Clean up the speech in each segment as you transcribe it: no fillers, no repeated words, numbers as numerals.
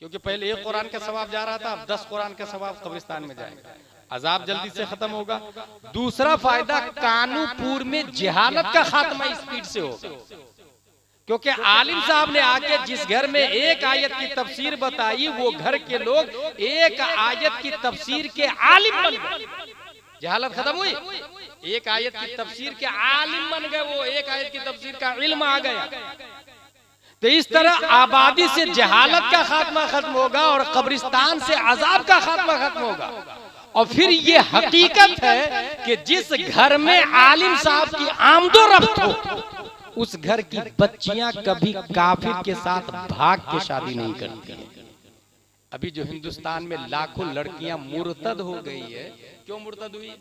क्योंकि पहले 1 कुरान का सवाब जा रहा था, अब 10 कुरान का सवाब कब्रिस्तान में जाएगा। अजाब जल्दी से खत्म होगा। दूसरा फायदा, कानूपुर में जहालत का खात्मा स्पीड से होगा, क्योंकि आलिम साहब ने आके जिस घर में एक आयत की तफसीर बताई, वो घर के लोग एक आयत की तफसीर के आलिम बन गए। जहालत खत्म हुई, एक आयत की तफसीर के आलिम बन गए, वो एक आयत की तफसीर का इल्म आ गया। तो इस तरह आबादी से जहालत का खात्मा खत्म होगा और कब्रिस्तान से अजाब का खात्मा खत्म होगा। और फिर ये हकीकत है कि जिस घर में आलिम साहब की आमदोरफ्त हो, उस घर की बच्चियां कभी काफिर के साथ भाग के शादी नहीं करती हैं। अभी जो हिंदुस्तान में लाखों लड़कियां मुर्तद हो गई है, क्यों मुर्तद हुई?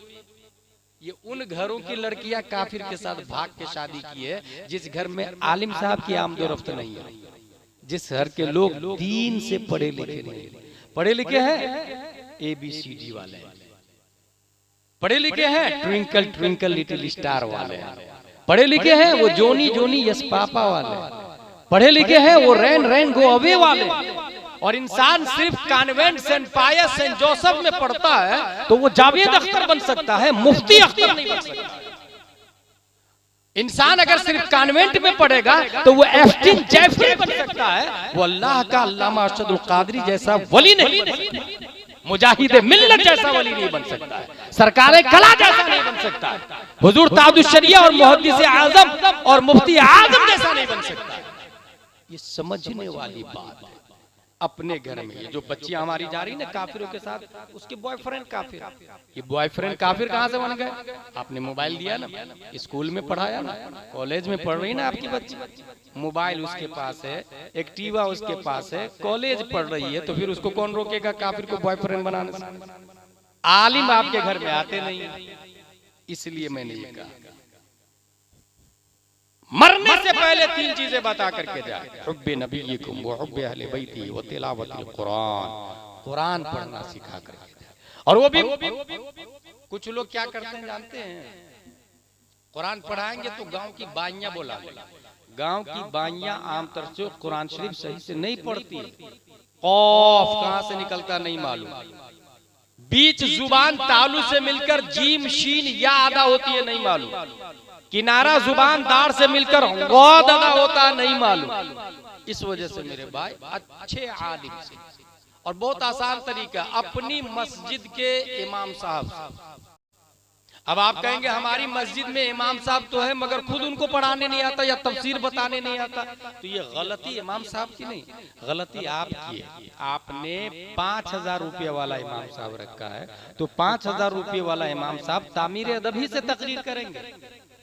ये उन घरों की लड़कियां काफिर के साथ भाग के शादी की है जिस घर में आलिम साहब की आमदोरफ्त नहीं है, जिस घर के लोग दीन से पढ़े लिखे नहीं। पढ़े लिखे हैं ABCD वाले, पढ़े लिखे हैं ट्विंकल ट्विंकल लिटिल स्टार वाले, पढ़े लिखे हैं वो जोनी जोनी यस पापा वाले, पढ़े लिखे हैं वो रैन रैन गो अवे वाले। और इंसान सिर्फ कॉन्वेंट सेंट पायस सेंट जोसेफ में पढ़ता है तो वो जावेद अख्तर बन सकता है, मुफ्ती अख्तर नहीं बन सकता। इंसान अगर सिर्फ कॉन्वेंट में पढ़ेगा तो वो एफ्टीन जैफरी बन सकता है, वो अल्लाह का अल्लामा अरशदुल कादरी जैसा वली नहीं बन सकता, मुजाहिद मिल्लत जैसा वली नहीं बन सकता है, सरकारे कला जैसा नहीं बन सकता है, हुजूर ताजुश शरिया और मुहद्दिस आजम और मुफ्ती आजम जैसा नहीं बन सकता है। ये समझने वाली बात है। अपने घर में ये जो बच्चियां हमारी जा रही ना काफिरों के साथ, उसके बॉयफ्रेंड काफिर, ये बॉयफ्रेंड काफिर कहां से बन गए? आपने मोबाइल दिया ना, स्कूल में पढ़ाया ना, कॉलेज में पढ़ रही ना आपकी बच्ची, मोबाइल उसके पास है, एक्टिवा उसके पास है, कॉलेज पढ़ रही है, तो फिर उसको कौन रोकेगा काफिर को बॉयफ्रेंड बनाने से? आलिम आपके घर में आते नहीं। इसलिए मैंने ये कहा मरने से पहले 3 चीजें बता करके जाए, हुब्बे नबीयिकुम व हुब्बे अहले बैती व तिलावतिल कुरान, कुरान पढ़ना सिखा करके जाए। और वो भी कुछ लोग क्या करते हैं जानते हैं? कुरान पढ़ाएंगे तो गांव की बाइयां बोला, गांव की बाइयां आमतौर से कुरान शरीफ सही से नहीं पढ़ती, कौफ कहां से निकलता नहीं मालूम, बीच जुबान तालु से मिलकर जीम शीन या अदा होती है नहीं मालूम, किनारा जुबान दार से मिलकर गौद अदा होता नहीं मालूम। इस वजह से मेरे भाई अच्छे आलिम से, और बहुत आसान तरीका, अपनी मस्जिद के इमाम साहब। अब आप कहेंगे हमारी मस्जिद में इमाम साहब तो है मगर खुद उनको पढ़ाने नहीं आता या तफसीर बताने नहीं आता, तो ये गलती इमाम साहब की नहीं, गलती आपकी है। आपने 5000 रुपये वाला इमाम साहब रखा है, तो 5000 रुपये वाला इमाम साहब तामीर अदब ही से तकरीर करेंगे,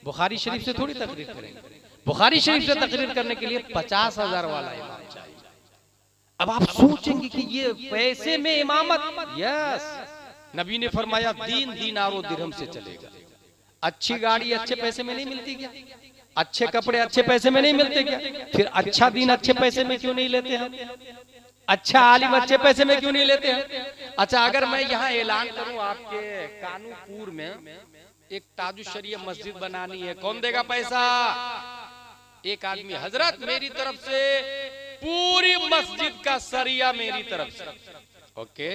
बुखारी शरीफ से थोड़ी तकरीर करेंगे। बुखारी शरीफ से तकरीर करने के लिए 50,000 वाला इमाम चाहिए। अब आप सोचेंगे कि ये पैसे में इमामत, यस, नबी ने फरमाया दीन दीनार और दिरहम से चलेगा। अच्छी गाड़ी अच्छे पैसे में नहीं मिलती क्या? अच्छे कपड़े अच्छे पैसे में नहीं मिलते क्या? फिर अच्छा दीन अच्छे पैसे में क्यों नहीं लेते हम? अच्छा आलिम अच्छे पैसे में क्यों नहीं लेते हैं? अच्छा, अगर मैं यहाँ ऐलान करूं आपके कानूपुर में एक ताजुश शरिया मस्जिद बनानी है, कौन देगा पैसा? एक आदमी, हजरत मेरी तरफ से पूरी मस्जिद का सरिया मेरी तरफ से, ओके,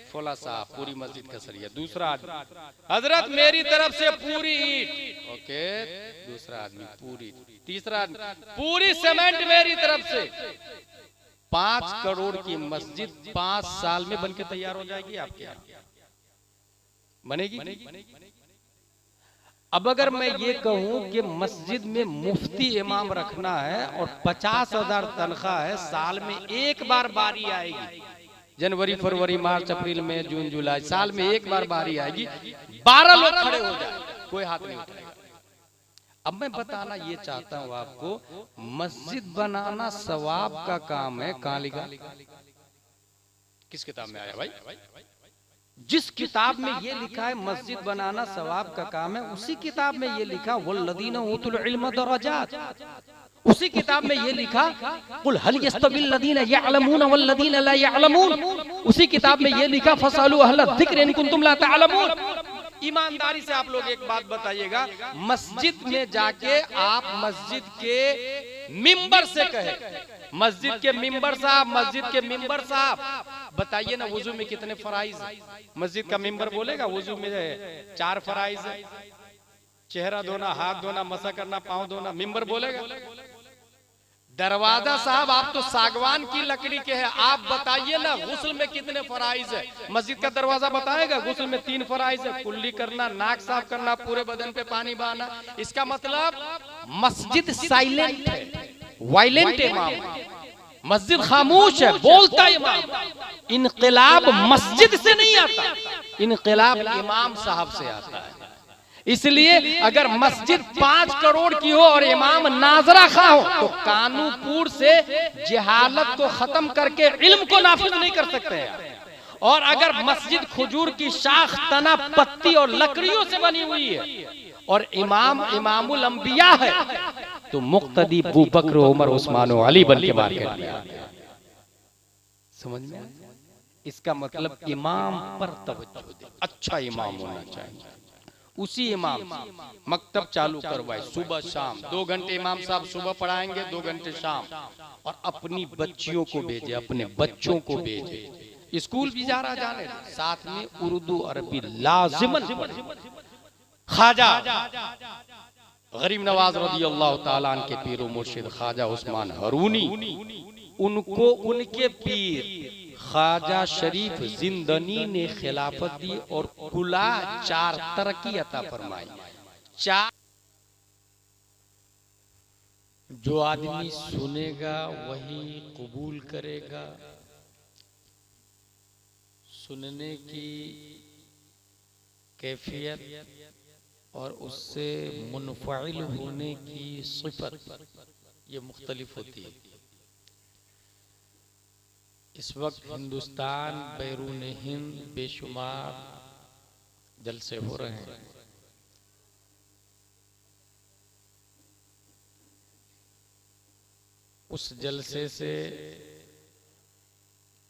फोला साहब पूरी मस्जिद का सरिया। दूसरा आदमी, हजरत मेरी तरफ से पूरी ईंट, ओके, दूसरा आदमी पूरी, तीसरा आदमी पूरी सीमेंट मेरी तरफ से। 5 करोड़ की मस्जिद 5 साल में बनके तैयार हो जाएगी आपके यहाँ, बनेगी? अब अगर मैं ये कहूं कि मस्जिद में मुफ्ती इमाम रखना है और 50,000 तनख्वाह है, साल में एक बार बारी आएगी, जनवरी फरवरी मार्च अप्रैल मई जून जुलाई, साल में एक बार बारी आएगी, 12 लोग खड़े हो जाए, कोई हाथ नहीं उठाएगा। अब मैं बताना ये चाहता हूं आपको, मस्जिद बनाना सवाब का काम है। कहां लिखा? किस किताब में आया भाई? जिस किताब में ये लिखा है मस्जिद बनाना सवाब का काम है, उसी किताब में ये लिखा वल्लदीना ऊतुल इल्म दरजात, उसी किताब में ये लिखा कुल हल यस्तविल लदीना यअलमून वल्लदीना ला यअलमून, उसी किताब में ये लिखा फसअलू अहल ज़िक्र इन कुंतुम ला तअलमून। ईमानदारी से आप लोग एक बात बताइएगा, मस्जिद में जाके आप मस्जिद के मिंबर से कहे, मस्जिद के मिंबर साहब बताइए ना, वुजू में कितने फराइज है? मस्जिद का मिंबर बोलेगा वुजू में 4 फराइज है, चेहरा धोना, हाथ धोना, मसा करना, पांव धोना, मिंबर बोलेगा? दरवाजा साहब आप तो सागवान की लकड़ी के हैं, आप बताइए ना गुस्ल में कितने फराइज है? मस्जिद का दरवाजा बताएगा गुस्ल में 3 फराइज है, कुल्ली करना, नाक साफ करना, पूरे बदन पे पानी बहाना। इसका मतलब मस्जिद साइलेंट है, वायलेंट इमाम, मस्जिद खामोश है, बोलता इमाम। इनकलाब मस्जिद से नहीं आता, इनकलाब इमाम साहब से आता है। इसलिए अगर मस्जिद 5 करोड़ की हो और इमाम नाजरा खा हो तो कानूपुर से जहालत को खत्म करके इल्म को नाफिज नहीं कर सकते हैं। और अगर मस्जिद खजूर की शाख, तना, पत्ती और लकड़ियों से बनी हुई है और इमामुल अंबिया है तो मुक्तदी अबू बकर, उमर, उस्मान और अली बन के मार कर लिया। समझ में? इसका मतलब इमाम पर तवज्जो दे, अच्छा इमाम होना चाहिए। उसी इमाम मकतब चालू करवाए, सुबह शाम 2 घंटे इमाम साहब सुबह पढ़ाएंगे, 2 घंटे शाम, और अपनी बच्चियों को भेजे, अपने बच्चों को भेजे। स्कूल भी जा रहा जाने, साथ में उर्दू अरबी लाजिमन पढ़े। ख्वाजा गरीब नवाज रज़ी अल्लाह ताला अन्हु के पीर मुर्शिद ख्वाजा उस्मान हरूनी, उनको उनके पीर ख्वाजा शरीफ जिंदनी ने खिलाफत दी और कुला 4 तरक्की अता फरमाई। 4 जो आदमी सुनेगा वही कबूल करेगा, सुनने की कैफियत और उससे मुनफ़इल होने की सिफत ये मुख्तलिफ होती है। इस वक्त हिंदुस्तान बैरून हिंद बेशुमार जलसे हो रहे हैं। उस जलसे से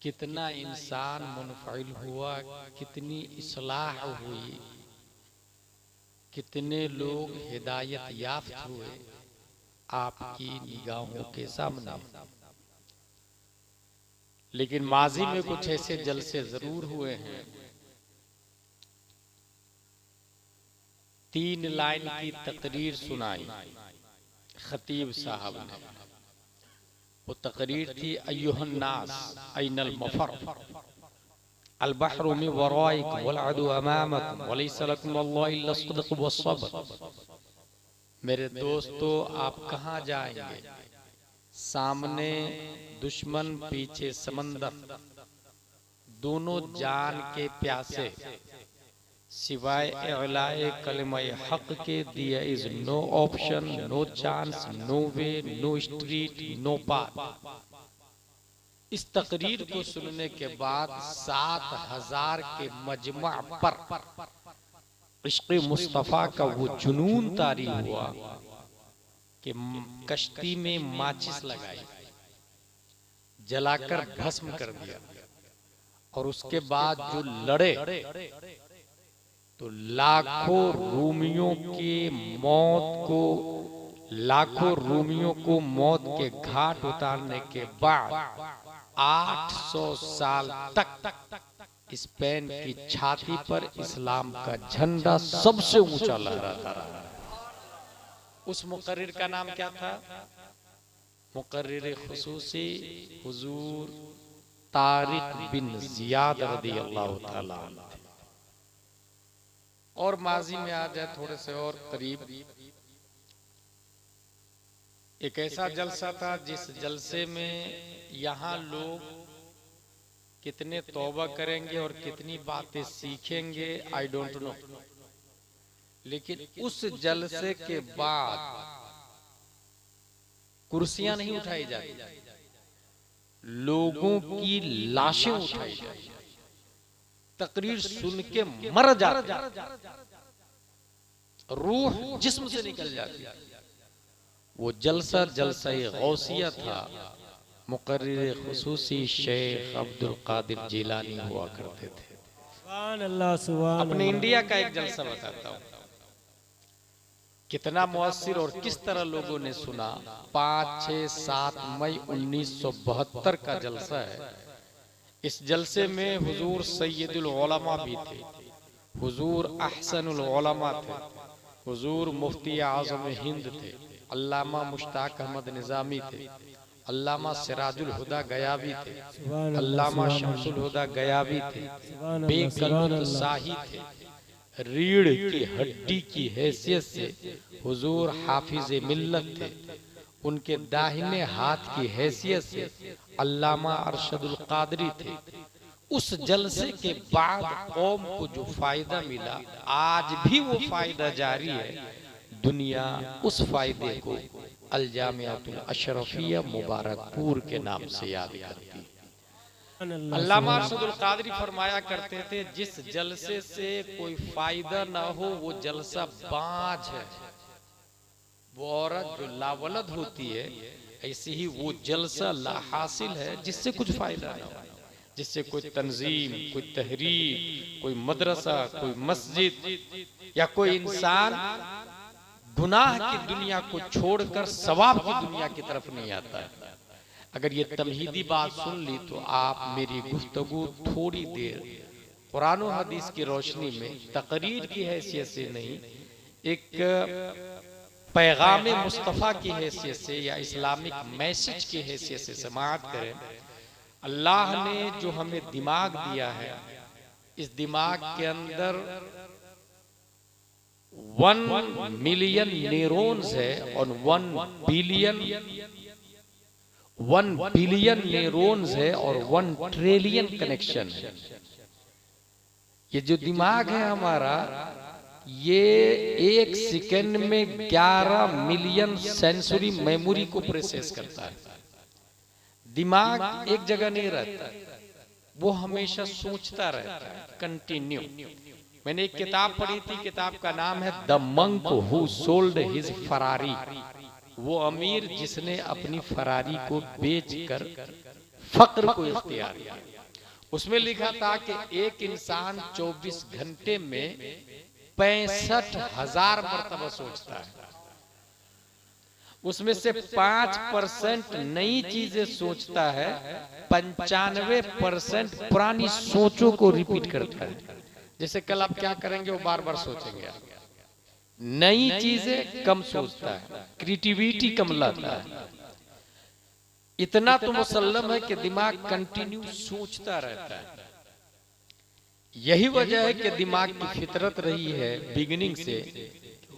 कितना इंसान मुनफ़इल हुआ, कितनी इस्लाह हुई, कितने लोग हिदायत याफ्त हुए, आपकी निगाहों के सामने। लेकिन माजी में कुछ ऐसे जलसे जरूर हुए हैं। 3 लाइन की तकरीर सुनाई खतीब साहब ने। वो तकरीर थी अय्युहन नास ऐनल मफर अल बहरु मिन वराइकुम वल अदु अमामकुम वलैसा लकुम अल्लाह इल्ला सद्क़ वस्सब्र। मेरे दोस्तों, आप कहाँ जाएंगे? सामने दुश्मन, पीछे समंदर, दोनों जान के प्यासे, सिवाय इलाए कलमाए हक के दिया is no option, no chance, no way, no street, no path. इस तकरीर को सुनने के बाद 7000 के मजमा पर इश्क़ मुस्तफ़ा का वो जुनून तारी हुआ कि कश्ती में माचिस लगाई, जलाकर भस्म कर दिया। और उसके बाद जो लड़े तो लाखों रूमियों को मौत के घाट उतारने के बाद 800 साल तक स्पेन की छाती पर इस्लाम का झंडा सबसे ऊंचा लहराता रहा। उस मुकर्रिर का नाम क्या था? मुकर्रिर खुसूसी हुजूर तारिक बिन जियाद रज़ियल्लाहु ताला अन्हु। और माजी में आ जाए थोड़े से और करीब, एक ऐसा जलसा था जिस जलसे में यहाँ लोग कितने तौबा करेंगे और कितनी बातें सीखेंगे आई डोंट नो, लेकिन उस जलसे के बाद कुर्सियां नहीं उठाई जाती, लोगों की लाशें उठाई जाती, तकरीर सुन के मर जाते, रूह जिस्म से निकल जाती। वो जलसा गौसिया था। मुकर्रिर खुसूसी शेख अब्दुल कादिर जिलानी हुआ करते थे। सुभान अल्लाह, सुभान। अपने इंडिया का एक जलसा बताता हूँ कितना मुअस्सिर और किस तरह लोगों ने सुना। 5, 6, 7 मई 1972 का जलसा है। इस जलसे में हुजूर सैयदुल उलमा भी थे, हुजूर अहसनुल उलमा थे, हुजूर मुफ्ती आज़म हिंद थे, अल्लामा मुश्ताक अहमद निज़ामी थे, अल्लामा सिराजुल हुदा गयावी थे, अल्लामा शमसुल हुदा गयावी थे, बेकलुत शाही थे। रीढ़ की हड्डी की हैसियत से हुजूर हाफिज मिल्लत थे। उनके दाहिने हाथ की हैसियत से अल्लामा अरशदुल कादरी थे। उस जलसे के बाद कौम को जो फायदा मिला, आज भी वो फायदा जारी है। दुनिया उस फायदे को अल जामिअतुल अशरफिया मुबारकपुर के नाम से याद करती है। अल्लामा अरशदुल कादरी फरमाया करते थे, जिस जलसे से कोई फायदा ना हो वो जलसा बांझ है। वो औरत जो लावलद होती है, ऐसे ही वो जलसा लाहासिल है जिससे कुछ फायदा ना हो, जिससे कोई तंजीम, कोई तहरीक, कोई मदरसा, कोई मस्जिद या कोई इंसान गुनाह की दुनिया को छोड़कर सवाब की दुनिया की तरफ नहीं आता है। अगर ये तमहीदी बात सुन ली तो आप मेरी गुफ्तगू थोड़ी देर कुरान और हदीस की रोशनी में तकरीर की हैसियत से नहीं, एक पैगाम मुस्तफ़ा की हैसियत से या इस्लामिक मैसेज की हैसियत से समाअत करें। अल्लाह ने जो हमें दिमाग दिया है, इस दिमाग के अंदर 1 मिलियन न्यूरॉन्स है और 1 बिलियन न्यूरॉन्स है और 1 ट्रिलियन कनेक्शन है। ये जो दिमाग है हमारा, ये 1 सेकंड में 11 मिलियन सेंसरी मेमोरी को प्रोसेस करता है। दिमाग एक जगह नहीं रहता, वो हमेशा सोचता रहता है, कंटिन्यू। मैंने एक किताब पढ़ी थी, किताब का नाम है the monk who sold his Ferrari. वो अमीर जिसने अपनी फरारी को बेचकर फक्र को इख्तियार किया। उसमें लिखा था कि एक इंसान 24 घंटे में 65,000 मरतबा सोचता है। उसमें से 5% नई चीजें सोचता है, 95% पुरानी सोचों को रिपीट करता है। जैसे कल आप क्या करेंगे वो बार बार सोचेंगे। नई चीजें कम सोचता है, क्रिएटिविटी कम लाता है। इतना तो मुसल्लम है कि दिमाग कंटिन्यू सोचता रहता है। यही वजह है कि दिमाग की फितरत रही है बिगिनिंग से,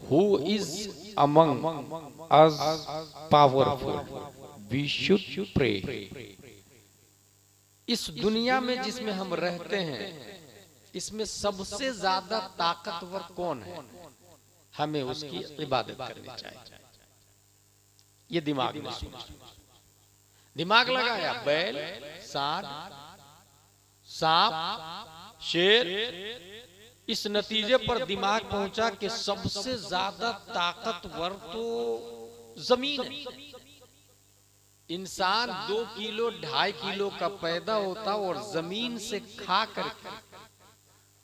who is among us powerful we should pray. इस दुनिया में जिसमें हम रहते हैं, इसमें सबसे ज्यादा ताकतवर कौन है, हमें उसकी इबादत करनी चाहिए। ये दिमाग ने सोचा, दिमाग लगाया, बैल, सांप, शेर, इस नतीजे पर दिमाग पहुंचा कि सबसे ज्यादा ताकतवर तो जमीन है। इंसान 2 किलो 2.5 किलो का पैदा होता और जमीन से खा करके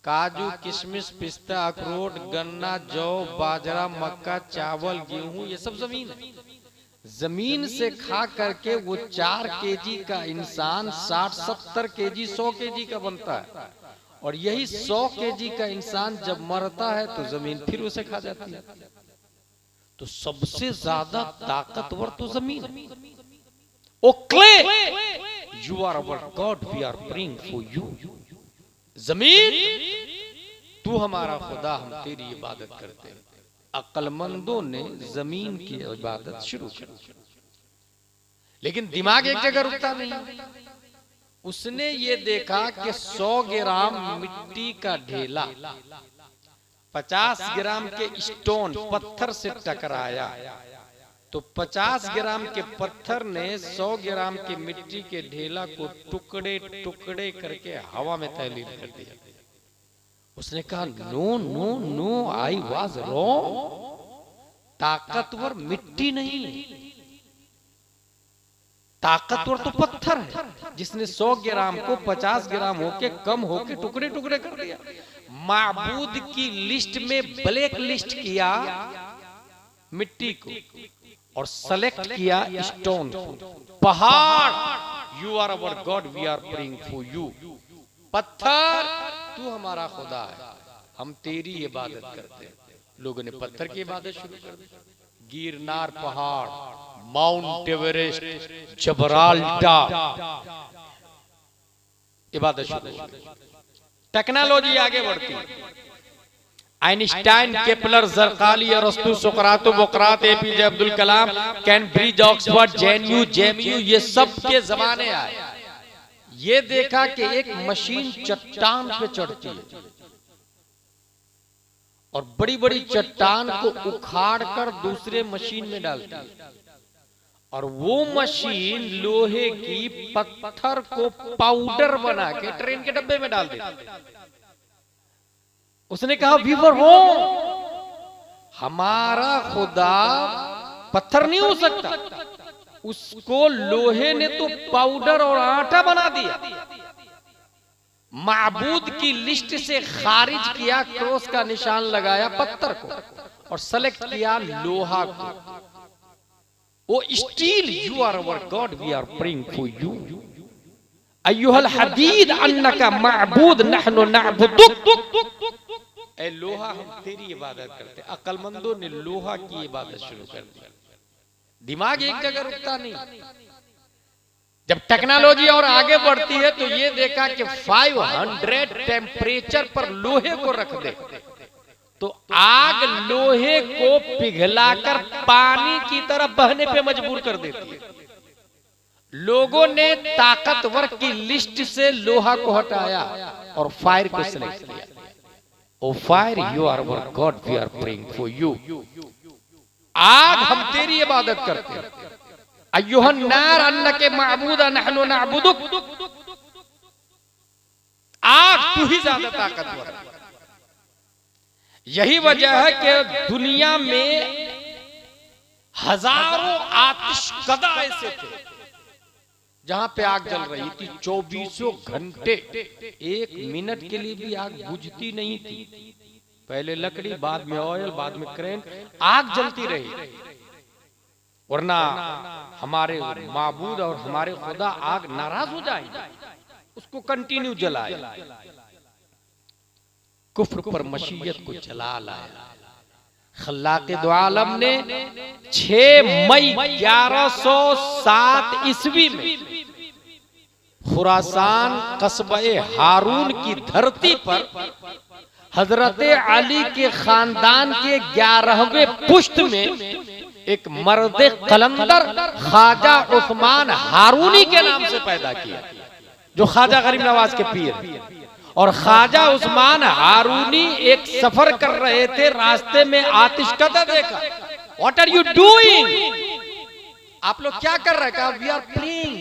काजू, किशमिश, पिस्ता, अखरोट, गन्ना, जौ, बाजरा, मक्का, चावल, गेहूं, ये सब जमीन है। जमीन से खा करके वो 4 केजी का इंसान 60-70 केजी 100 केजी का बनता है। और यही 100 केजी का इंसान जब मरता है तो जमीन फिर उसे खा जाती है। तो सबसे ज्यादा ताकतवर तो जमीन है। O clay, you are our god, we are praying for you. जमीन, तू हमारा खुदा, हम तेरी इबादत करते हैं। अक्लमंदों ने जमीन की इबादत शुरू कर दी, लेकिन दिमाग एक जगह रुकता नहीं। उसने ये देखा कि 100 ग्राम मिट्टी का ढेला 50 ग्राम के स्टोन पत्थर से टकराया, तो 50 ग्राम के पत्थर ने 100 ग्राम की मिट्टी के ढेला को टुकड़े टुकड़े करके हवा में तहलील कर दिया। उसने कहा, no no no, I was wrong. ताकतवर मिट्टी नहीं, ताकतवर तो पत्थर है, जिसने 100 ग्राम को 50 ग्राम होके कम होके टुकड़े टुकड़े कर दिया। माबूद की लिस्ट में ब्लैक लिस्ट किया मिट्टी को और सेलेक्ट किया स्टोन को, पहाड़ you are our god we are praying for you, पत्थर तू हमारा खुदा है हम तेरी इबादत करते हैं। लोगों ने पत्थर की इबादत शुरू कर दी। गिरनार पहाड़, माउंट एवरेस्ट, जबराल्टर इबादत शुरू। टेक्नोलॉजी आगे बढ़ती, आइंस्टाइन, केपलर, जरकाली, अरस्तु, सुकरातो, बोकरात, APJ Abdul Kalam, Cambridge, Oxford, JNU, ये सब के जमाने आए। ये देखा कि एक मशीन चट्टान पे चढ़ती है और बड़ी बड़ी चट्टान को उखाड़ कर दूसरे मशीन में डालती है और वो मशीन लोहे की पत्थर को पाउडर बना के ट्रेन के डब्बे में डाल देती। उसने कहा वी वर रॉन्ग, हमारा खुदा पत्थर नहीं हो सकता, उसको लोहे ने तो पाउडर और आटा बना दिया। माबूद की लिस्ट से खारिज किया, क्रॉस का निशान लगाया पत्थर को और सेलेक्ट किया लोहा को। वो steel you are our god we are praying for you अय्युहल हदीद अन्नका माबूद नहनु नअबुदुक। ए लोहा हम तेरी इबादत करते। अक्लमंदों ने लोहा की इबादत शुरू कर दी। दिमाग एक जगह रुकता नहीं। जब टेक्नोलॉजी और आगे बढ़ती है तो ये देखा कि 500 टेम्परेचर पर लोहे को रख दे तो आग लोहे को पिघलाकर पानी की तरह बहने पे मजबूर कर देती है। लोगों ने ताकतवर की लिस्ट से लोहा को हटाया और फायर को सिलेक्ट किया। O fire you are our god we are praying for you. आग हम तेरी इबादत करते हैं। अय्युहन नार अन्नके माबूदा नहनु नअबुदुक। आग तू ही ज्यादा ताकतवर है। यही वजह है कि दुनिया में हजारों आतिशकदा ऐसे थे जहां पे आग जल रही थी 24 घंटे, 1 मिनट के लिए भी आग बुझती नहीं थी। पहले लकड़ी, बाद में ऑयल, बाद में क्रेन, आग जलती रही। वरना हमारे माबूद और हमारे खुदा आग नाराज हो जाएंगे, उसको कंटिन्यू जलाए। कुफ्र पर मशीयत को जला लाया। खल्लाक़े दो आलम ने 6 मई 1107 ईस्वी में खुरासान कस्बे हारून की धरती पर हजरत अली के खानदान के 11वें पुश्त में एक मर्द कलंदर ख्वाजा उस्मान हारूनी के नाम से पैदा किया, जो ख्वाजा गरीब नवाज के पीर। और ख्वाजा उस्मान हारूनी एक सफर कर रहे थे, रास्ते में आतिशकदा देखा। What are you doing? आप लोग क्या कर रहे हैं? कहा we are praying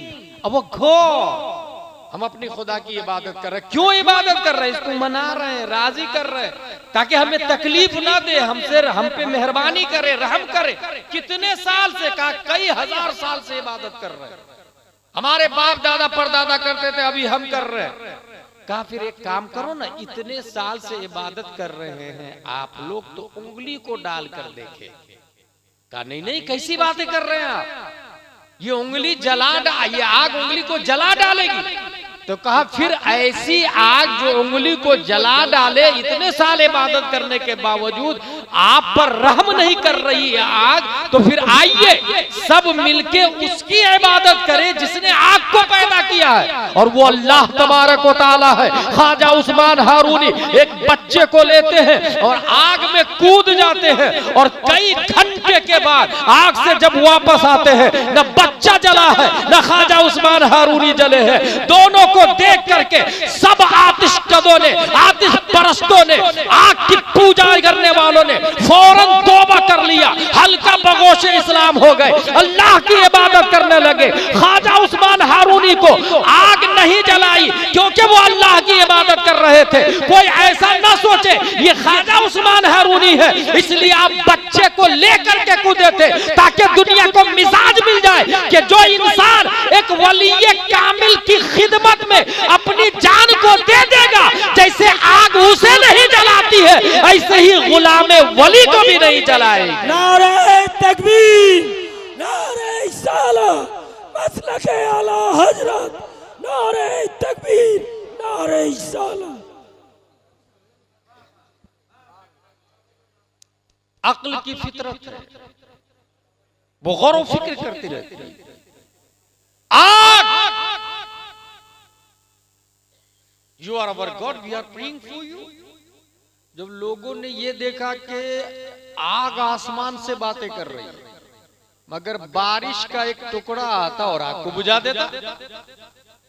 our god, हम अपनी खुदा की इबादत कर रहे हैं। क्यों इबादत कर रहे हैं? इसको मना रहे हैं, राजी कर रहे हैं ताकि हमें तकलीफ ना दे, हमसे हम पे मेहरबानी करे, रहम करे। कितने साल से, कहा कई हजार साल से इबादत कर रहे हैं। हमारे बाप दादा परदादा करते थे, अभी हम कर रहे हैं। कहा फिर एक काम करो ना, इतने साल से इबादत कर रहे हैं आप लोग तो उंगली को डाल कर देखे। कहा नहीं नहीं, कैसी बातें कर रहे हैं आप? ये उंगली जला ये आग उंगली को जला डालेगी। तो कहा फिर ऐसी आग जो उंगली को जला डाले, इतने साल इबादत करने के बावजूद आप पर रहम नहीं कर रही है आग, तो फिर आइए सब मिलके उसकी इबादत करें जिसने आग को पैदा किया है, और वो अल्लाह तबारक व तआला है। ख्वाजा उस्मान हारूनी एक बच्चे को लेते हैं और आग में कूद जाते हैं, और कई घंटे के बाद आग से जब वापस आते हैं, न बच्चा जला है न ख्वाजा उस्मान हारूनी जले हैं। दोनों को देख करके सब आतिशकदों ने, आतिश परस्तों ने, आग की पूजा करने वालों ने फौरन तौबा कर लिया, हल्का बगोशे इस्लाम हो गए, अल्लाह की इबादत करने लगे। ख्वाजा उस्मान हारूनी को आग नहीं जलाई क्योंकि वो अल्लाह की इबादत कर रहे थे। कोई ऐसा ना सोचे ये ख्वाजा उस्मान हारूनी है इसलिए आप बच्चे को लेकर के कूदे थे, ताकि दुनिया को मिजाज मिल जाए कि जो इंसान एक वलीये कामिल की खिदमत में अपनी जान को दे देगा, जैसे आग उसे नहीं जलाती है ऐसे ही गुलाम वली को भी नहीं जलाएगी। नारे तकबीर, नारे रिसाला, मसलक आला हजरत, नारे तकबीर, नारे रिसाला। अक्ल की फितरत है, वो गौर व फिक्र करती रहती है। आग, you are our god, we are praying for you. जब लोगों ने ये देखा कि आग आसमान से बातें कर रही है, मगर बारिश का एक टुकड़ा आता और आग को बुझा देता,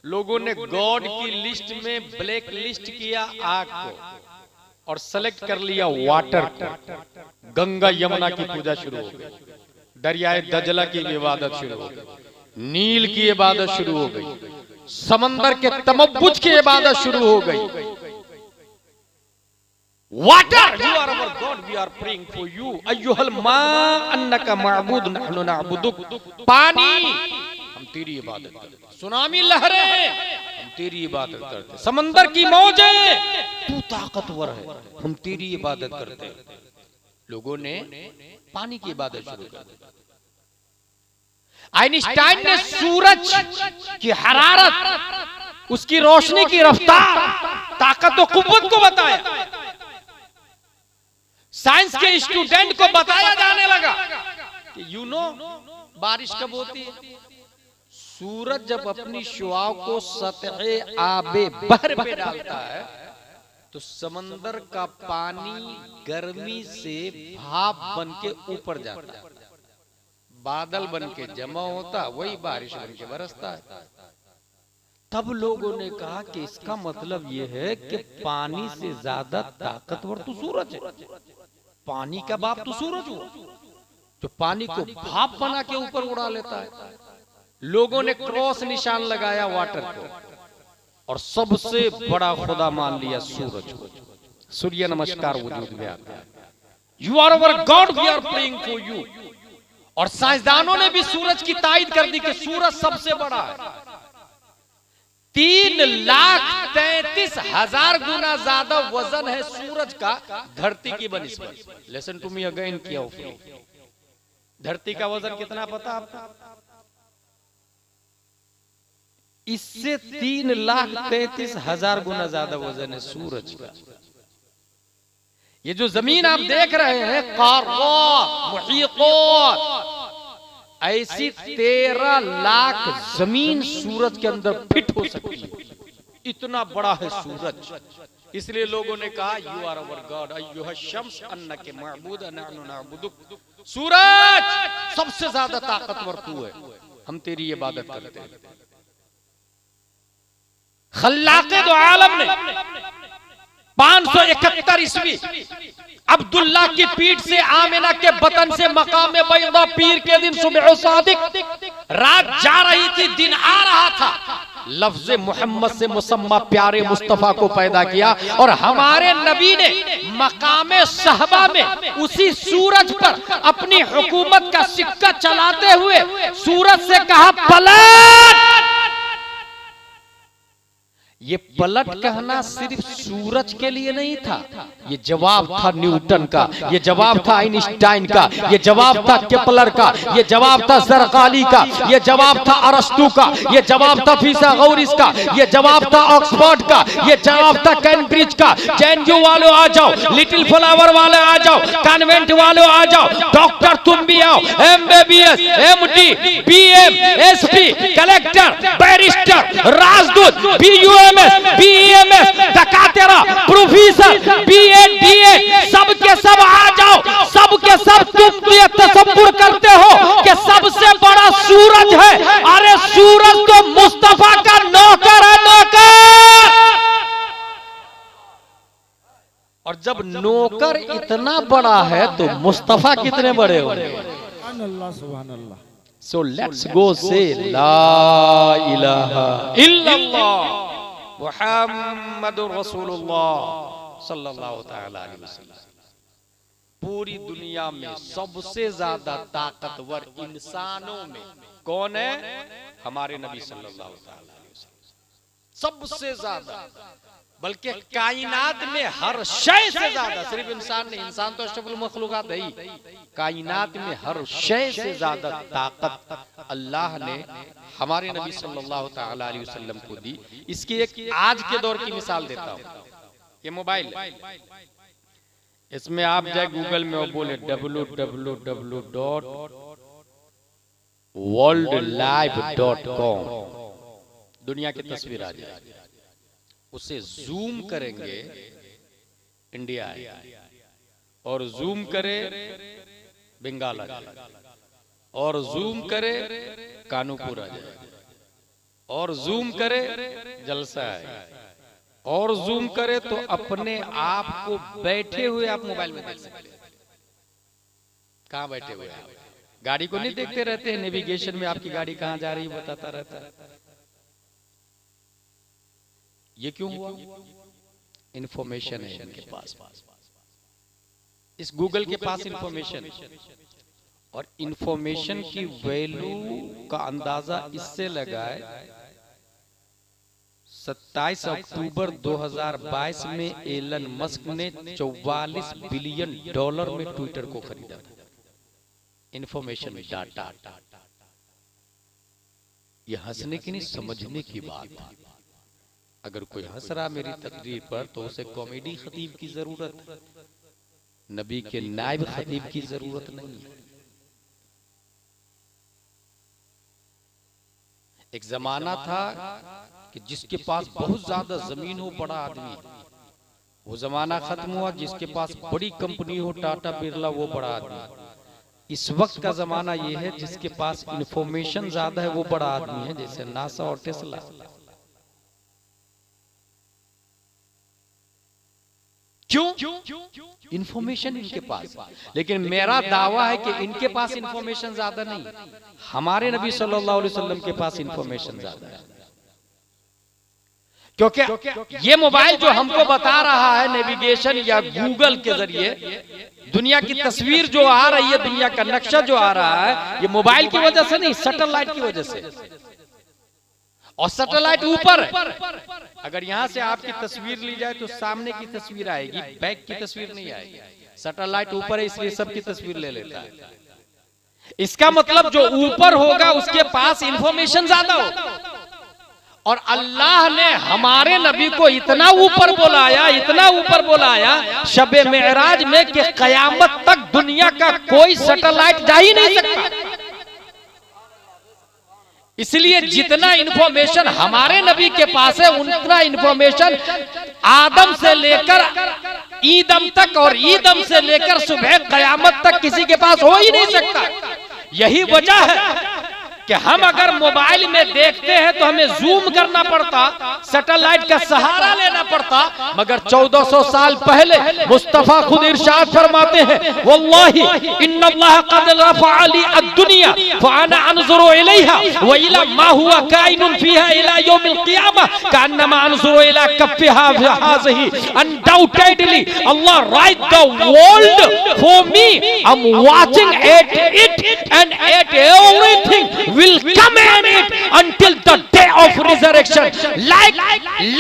लोगों ने गॉड की लिस्ट में ब्लैक लिस्ट किया आग को और सेलेक्ट कर लिया वाटर को। गंगा यमुना की पूजा शुरू हो गई, दरियाए दजला की इबादत शुरू हो गई, नील की इबादत शुरू हो गई, समंदर के तमब्बुज की इबादत शुरू हो गई। Water, you are our god, we are praying for you. अय्युहल मा अन्नका मअबूद नहनु नअबुदुक। पानी, हम तेरी इबादत करते। सुनामी लहरें, हम तेरी इबादत करते। समंदर की मौजें, तू ताकतवर है, हम तेरी इबादत करते। लोगों ने पानी की इबादत शुरू कर दी। आइंस्टाइन ने सूरज की हरारत, उसकी रोशनी की रफ्तार, ताकत और कुव्वत को बताया। साइंस के स्टूडेंट को बताया जाने लगा कि यू नो बारिश कब होती है। सूरज जब अपनी शुआओं को सतहे आबे बहर पे डालता है तो समंदर का पानी गर्मी से भाप बन के ऊपर जाता है, बादल बन के जमा होता, वही बारिश बन के बरसता है। तब लोगों ने कहा कि इसका मतलब यह है कि पानी से ज्यादा ताकतवर तो सूरज है। पानी का बाप तो सूरज हुआ, जो पानी को भाप बना के ऊपर उड़ा लेता है। लोगों ने क्रॉस निशान लगाया वाटर को और सबसे बड़ा खुदा मान लिया सूरज को। सूर्य नमस्कार वजूद में आता है। You are our god, we are praying for you. और साइंसदानों ने भी सूरज की तायद कर दी कि सूरज सबसे बड़ा है। 3,33,000 गुना ज्यादा वजन है सूरज का धरती की बनिस्बत। Listen to me again carefully. धरती का वजन कितना पता आपको? इससे 3,33,000 गुना ज्यादा वजन है सूरज का। ये जो जमीन आप देख रहे हैं, क़ारात, मुहीक़ात, ऐसी 13 लाख जमीन सूरज के अंदर फिट हो सकती है। इतना बड़ा है सूरज। इसलिए लोगों ने कहा यू आर अवर गॉड अय्युहा शम्स अन्नके मअबूद नहनु नअबुदुक। सूरज सबसे ज्यादा ताकतवर तू है, हम तेरी इबादत करते हैं। खल्लाक़े दो आलम ने 571 ईस्वी अब्दुल्ला की पीठ से आमिना के बतन से मकाम बैदा पीर के दिन सुबह सादिक, रात जा रही थी, दिन आ रहा था। लफ्ज मोहम्मद से मुसम्मा प्यारे मुस्तफा को पैदा किया और हमारे नबी ने मकाम सहबा में उसी सूरज पर अपनी हुकूमत का सिक्का चलाते हुए सूरज से कहा पलट। ये पलट कहना सिर्फ सूरज के लिए नहीं था, ये जवाब था न्यूटन का, ये जवाब था आइंस्टाइन का, ये जवाब था केपलर का, ये जवाब था ज़रक़ाली का, ये जवाब था अरस्तू का, ये जवाब था फिसागोरिस का, ये जवाब था ऑक्सफोर्ड का, ये जवाब था कैम्ब्रिज का। जेएनयू वालों आ जाओ, लिटिल फ्लावर वाले आ जाओ, कॉन्वेंट वालों आ जाओ, डॉक्टर तुम भी आओ, MBBS, MD, BM, SP, collector, barrister, राजदूत, BUMS, BEMS, दकातेरा, प्रोफेसर, BEd, DEd, सब के सब आ जाओ। सब के सब तुम ये तसव्वुर करते हो कि सबसे बड़ा सूरज है। अरे सूरज तो मुस्तफा का नौकर है, नौकर। और जब नौकर इतना बड़ा है तो मुस्तफा कितने बड़े होंगे। सुभान अल्लाह। So let's go say La ilaha illallah मुहम्मदुर रसूलुल्लाह सल्लल्लाहु तआला अलैहि वसल्लम। पूरी दुनिया में सबसे ज्यादा ताकतवर इंसानों में कौन है? हमारे नबी सल्लल्लाहु तआला अलैहि वसल्लम। सबसे ज्यादा बल्कि कायनात में हर शय से ज्यादा, सिर्फ इंसान नहीं, इंसान तो अशरफुल मखलूकात है ही, कायनात में हर शय से ज्यादा ताकत अल्लाह ने हमारे नबी सल्लल्लाहु ताला अलैहि वसल्लम को दी। इसकी एक आज के दौर की मिसाल देता हूं। ये मोबाइल, इसमें आप जाए गूगल में और बोले www.worldlive.com, दुनिया की तस्वीर आ जाए। उसे जूम करेंगे इंडिया है, और जूम करे बंगाल आ जाए, और जूम करे कानूपुर आ जाए, और जूम करे जलसा है, और जूम करे तो अपने आप को बैठे हुए आप मोबाइल में देख सकते हैं। कहां बैठे हुए आप? गाड़ी को नहीं देखते रहते हैं, नेविगेशन में आपकी गाड़ी कहां जा रही है बताता रहता है। ये क्यों हुआ? इंफॉर्मेशन है इनके पास, इस गूगल के पास इंफॉर्मेशन, और इंफॉर्मेशन की वैल्यू का अंदाजा इससे लगाए 27 अक्टूबर 2022 में एलन मस्क ने $44 बिलियन में ट्विटर को खरीदा। इंफॉर्मेशन डाटा, ये हंसने की नहीं, समझने की बात है। अगर कोई हंस रहा मेरी तकरीर पर तो उसे कॉमेडी खतीब की जरूरत है, नबी के नायब खतीब की जरूरत नहीं है। एक जमाना था कि जिसके पास बहुत ज्यादा जमीन हो बड़ा आदमी, वो जमाना खत्म हुआ। जिसके पास बड़ी कंपनी हो, टाटा बिरला, वो बड़ा आदमी। इस वक्त का जमाना ये है जिसके पास इंफॉर्मेशन ज्यादा है वो बड़ा आदमी है, जैसे नासा और टेस्ला। क्यों? इंफॉर्मेशन इनके पास। लेकिन मेरा दावा है कि इनके पास इंफॉर्मेशन ज्यादा नहीं, हमारे नबी सल्लल्लाहु अलैहि वसल्लम के पास इंफॉर्मेशन ज्यादा है। क्योंकि ये मोबाइल जो हमको बता रहा है नेविगेशन या गूगल के जरिए दुनिया की तस्वीर जो आ रही है, दुनिया का नक्शा जो आ रहा है, ये मोबाइल की वजह से नहीं, सैटेलाइट की वजह से। और सैटेलाइट ऊपर है। अगर यहां से आपकी तस्वीर ली जाए तो सामने की तस्वीर आएगी, बैक की तस्वीर नहीं आएगी। सैटेलाइट ऊपर है इसलिए सबकी तस्वीर ले लेता है। इसका मतलब जो ऊपर होगा उसके पास इंफॉर्मेशन ज्यादा होगा। और अल्लाह ने हमारे नबी को इतना ऊपर बुलाया, इतना ऊपर बुलाया शबे मेराज में कि कयामत तक दुनिया का कोई सैटेलाइट जा ही नहीं सकता। इसलिए जितना इंफॉर्मेशन हमारे नबी के पास है उतना इंफॉर्मेशन आदम से लेकर ईदम तक और ईदम से लेकर सुबह कयामत तक किसी के पास हो ही नहीं सकता। यही वजह है कि हम अगर मोबाइल में देखते हैं तो हमें जूम करना पड़ता, सैटेलाइट का सहारा लेना पड़ता। मगर 1400 साल पहले मुस्तफा खुद इरशाद फरमाते हैं, वल्लाही इन्नल्लाह क़द रफ़अ ली अद-दुनिया फ़अना अनज़ुरु इलैहा व इला मा हुवा काइनुन फ़ीहा इला यौमिल क़ियामह कअन्नमा अनज़ुरु इला कफ़्फ़िहा हाज़िही। Undoubtedly Allah right the world for me, I am watching at it and at everything will come in it until the day of resurrection.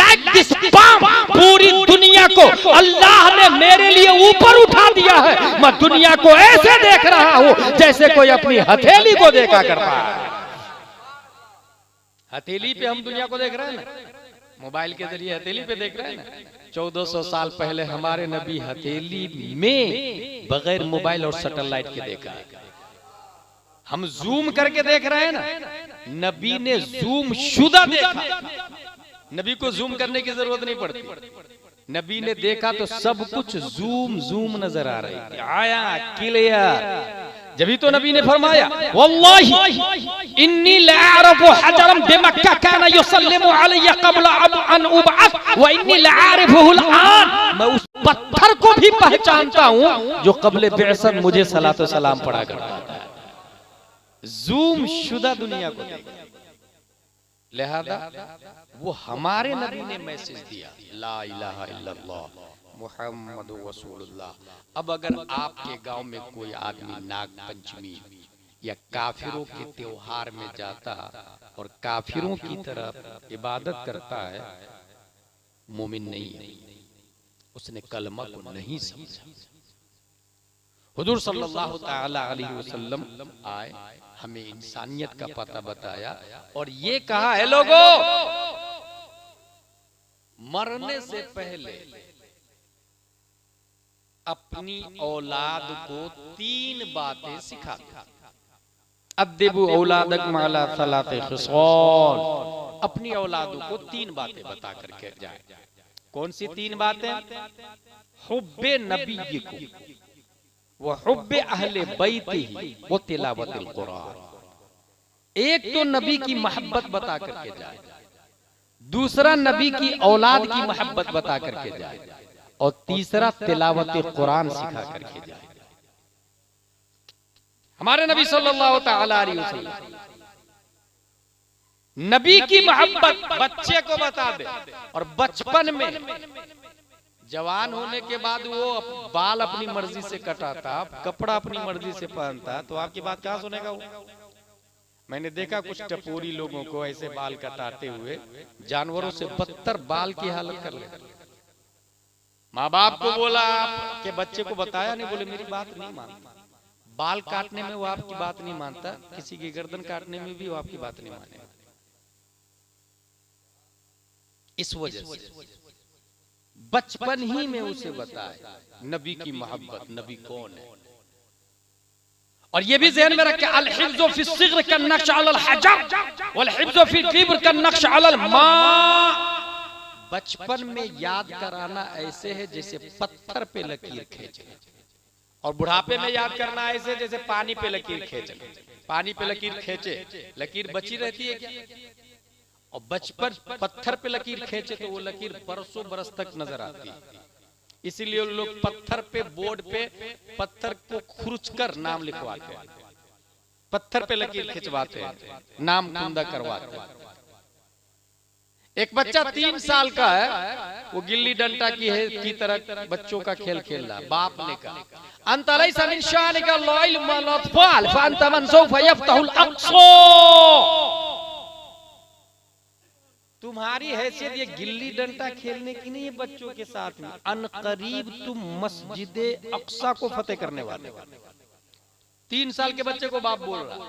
Like this palm, पूरी दुनिया को अल्लाह ने मेरे लिए ऊपर उठा दिया है। मैं दुनिया को ऐसे देख रहा हूं जैसे कोई अपनी हथेली को देखा करता है। हथेली पे हम दुनिया को देख रहे हैं ना, मोबाइल के जरिए हथेली पे देख रहे हैं ना। 1400 साल पहले हमारे नबी हथेली में बगैर मोबाइल और सैटेलाइट के देखा है। हम जूम करके देख रहे हैं ना, नबी ने जूम शुदा देखा। नबी को जूम करने की जरूरत नहीं पड़ती। नबी ने देखा तो सब कुछ जूम जूम नजर आ रही है, आया क्लियर। जब तो नबी ने फरमाया, वल्लाही इन्नी लअअरिफु हजरम बिमक्का काना युसल्लिमु अलैया क़ब्ल अन उबअस व इन्नी लअअरिफुहु अलआन। मैं उस पत्थर को भी पहचानता हूं जो क़ब्ल बिअसत मुझे सलातो सलाम पढ़ा करता था। जूम शुदा दुनिया को देखा। लिहाजा वो हमारे नबी ने मैसेज दिया, ला इलाहा इल्लल्लाह मुहम्मदुर रसूलुल्लाह। अब अगर आपके गांव में कोई आदमी नाग पंचमी या काफिरों के त्योहार में जाता और काफिरों की तरफ इबादत करता है, मोमिन नहीं है, उसने कलमा को नहीं समझा। हुजूर सल्लल्लाहु ताला अलैहि वसल्लम आए, हमें इंसानियत का पता बताया और ये कहा है लोगों, मरने से पहले अपनी औलाद को 3 बातें सिखा। अद्दिबु औलादक माला सलाते खिसाल, अपनी औलादों को 3 बातें बता करके जाए। कौन सी 3 बातें? हुब्बे नबीयिकुम व हुब्बे अहले बैतिही व तिलावतिल कुरान। एक तो नबी की मोहब्बत बता करके जाए, दूसरा नबी की औलाद की मोहब्बत बता करके जाए, और तीसरा तिलावत कुरान सिखा करके जाए। हमारे नबी सल्लल्लाहु ताला अलैहि वसल्लम नबी की मोहब्बत बच्चे को बता दे, और बचपन में, जवान होने के बाद वो बाल अपनी मर्जी से कटाता, कपड़ा अपनी मर्जी से पहनता, तो आपकी बात कहाँ सुनेगा वो? मैंने देखा कुछ टपोरी लोगों को ऐसे बाल कटाते हुए, जानवरों से बदतर बाल की हालत कर ले। माँ बाप को बोला, आपके बच्चे को बताया नहीं, बोले मेरी बात नहीं मानता। बाल काटने में वो आपकी बात नहीं मानता, किसी की गर्दन काटने में भी वो आपकी बात नहीं मानेगा। इस वजह से बचपन ही में उसे बताए नबी की मोहब्बत, नबी कौन है। और ये भी ज़हन में रखें, अल हिफ्ज़ु फी सिग़्र कन नक्श अलल हजर वल हिफ्ज़ु फी किब्र कन नक्श अलल माँ। बचपन में याद कराना ऐसे है जैसे पत्थर पे लकीर खींचे, और बुढ़ापे में याद करना ऐसे जैसे पानी पे लकीर खींचे। पानी पे लकीर खींचे, लकीर बची रहती है क्या? और बचपन पत्थर पे लकीर खींचे तो वो लकीर बरसों बरस तक नजर आती है। इसीलिए लोग पत्थर पे, बोर्ड पे पत्थर को खुरचकर नाम लिखवाते हैं, पत्थर पे लकीर खिंचवाते हैं, नाम कुंदा करवाते हैं। एक बच्चा 3 साल का है, वो गिल्ली डंडा की तरह बच्चों का खेल खेल रहा है। बाप ने कहा, अंता लैसा मिन शानिका लइल मल अत्फाल फअंता मन सौफ यफ्तहुल अक्सा। तुम्हारी हैसियत ये गिल्ली डंडा खेलने की नहीं है बच्चों के साथ में, अनकरीब तुम मस्जिदे अक्सा को फतेह करने वाले। 3 साल के बच्चे को बाप बोल रहा,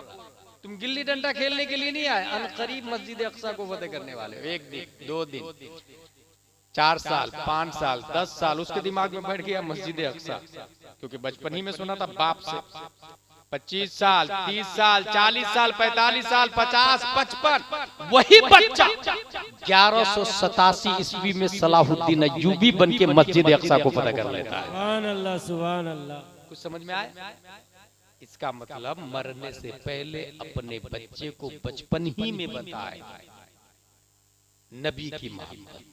तुम गिल्ली डंडा खेलने के लिए नहीं आए, अनकरीब मस्जिद अक्सा को फतेह करने वाले। 1 दिन 2 दिन 4 साल 5 साल 10 साल उसके दिमाग में बैठ गया मस्जिद अक्सा, क्योंकि बचपन ही में सुना था बाप से। 25 साल 30 साल 40 साल 45 साल 50 55, वही बच्चा 1187 ईस्वी में सलाहुद्दीन अय्यूबी बन के मस्जिद अक्सा को फतेह कर लेता है। सुभान अल्लाह, सुभान अल्लाह। कुछ समझ में आया? इसका मतलब मरने से पहले अपने बच्चे को बचपन ही में बताए नबी की मोहब्बत।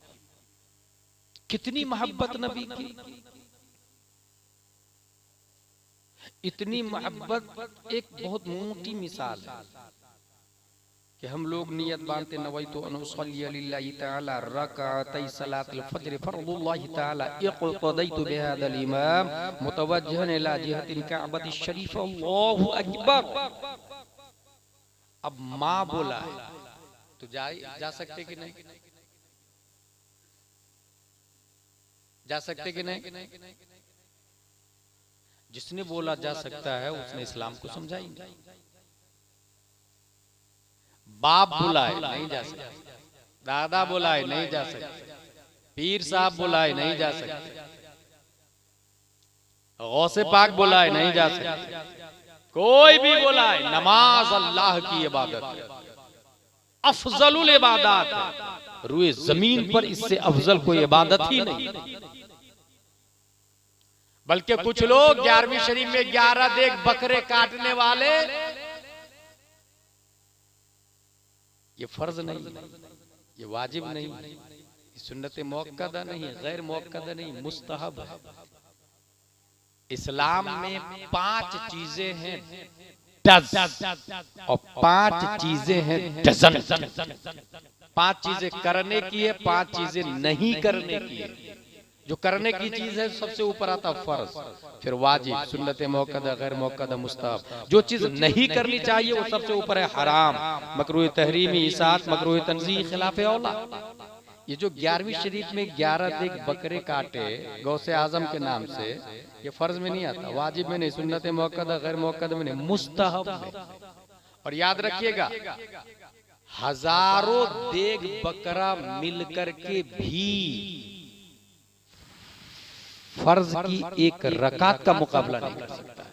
कितनी मोहब्बत नबी की, इतनी मोहब्बत। एक बहुत मोटी मिसाल है कि हम लोग नियत बांधते नवैतु अन उसल्ली लिल्लाहि तआला रकाअतै सलातुल फज्र फर्दुल्लाहि तआला इक़तदैतु बिहादल इमाम मुतवज्जिहन इला जिहतिल काबति शरीफ अल्लाहु अकबर। अब माँ बोला है तो जा सकते कि नहीं? जा सकते कि नहीं? जिसने बोला जा सकता है उसने इस्लाम को समझाएंगे। बाप बुलाए नहीं जा सकते, दादा बुलाए नहीं जा सकते, पीर साहब बुलाए नहीं जा सकते, गौसे पाक बुलाए नहीं जा सकते, कोई भी बुलाए। नमाज अल्लाह की इबादत है, अफजलुल इबादत है। रूए जमीन पर इससे अफजल कोई इबादत ही नहीं। बल्कि कुछ लोग 11वीं शरीफ में 11 देख बकरे काटने वाले, ये फर्ज नहीं, ये वाजिब नहीं, ये सुन्नत मुअक्कदा नहीं, गैर मुअक्कदा नहीं, मुस्तहब है। इस्लाम में 5 चीजें हैं डज और 5 चीजें हैं डजन। 5 चीजें करने की है, 5 चीजें नहीं करने की है। जो करने की चीज है सबसे ऊपर आता फर्ज, फिर वाजिब, सुन्नत मुअक्कदा, गैर मुअक्कदा, मुस्तहब। जो चीज नहीं करनी चाहिए वो सबसे ऊपर है हराम, मकरूह तहरीमी, इसात, मकरूह तंज़ीह, खिलाफ औला। ये जो 11वीं शरीफ में 11 देख बकरे काटे गौसे आजम के नाम से, ये फर्ज में नहीं आता, वाजिब में नहीं, सुन्नत मुअक्कदा गैर मुअक्कदा में नहीं, मुस्तहब में। और याद रखिएगा, हजारों देग बकरा मिलकर के भी फर्ज की एक रकात का मुकाबला नहीं कर सकता है।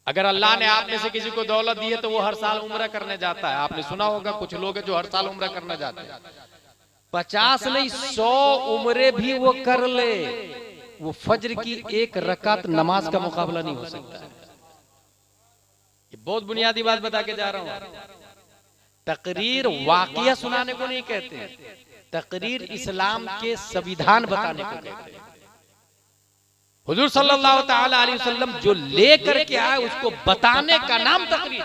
अगर अल्लाह ने आप में से किसी को दौलत दी है तो वो हर साल उम्रा करने जाता है। आपने सुना होगा कुछ लोग हैं जो हर साल उम्रा करने जाते हैं, 50 नहीं 100 उम्रे भी वो कर ले, वो फज्र की एक रकात नमाज का मुकाबला नहीं हो सकता है। ये बहुत बुनियादी बात बता के जा रहा हूं। तकरीर वाकया सुनाने को नहीं कहते, तकरीर इस्लाम के संविधान बताने को कहते हैं। हुजूर सल्लल्लाहु ताला अलैहि वसल्लम जो लेकर के आए उसको बताने का नाम तकरीर।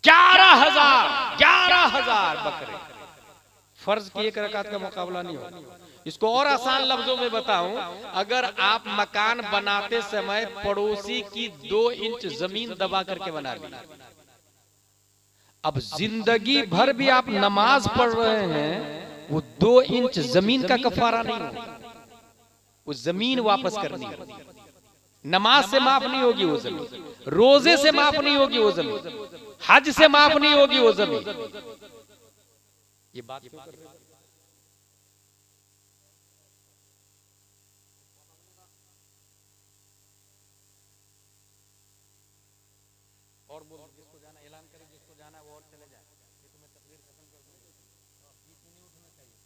11,000 बकरे, फर्ज की एक रकात का मुकाबला नहीं होगा। इसको और आसान लफ्जों में बताऊं, अगर आप मकान बनाते समय पड़ोसी की 2 इंच जमीन दबा करके बना ली, अब जिंदगी भर भी आप नमाज पढ़ रहे हैं, वो 2 इंच जमीन का कफारा नहीं होगा, वो जमीन वापस करनी होगी। नमाज से माफ नहीं होगी वो जमीन, रोजे से माफ नहीं होगी वो जमीन, हज से माफ नहीं होगी वो जमीन। ये बात क्यों कर रहे हैं? और बोल, जिसको जाना ऐलान करें, जिसको जाना वो और चले जाए। ये तो मैं तकरीर खत्म कर दूंगा, बीच में नहीं उठना चाहिए।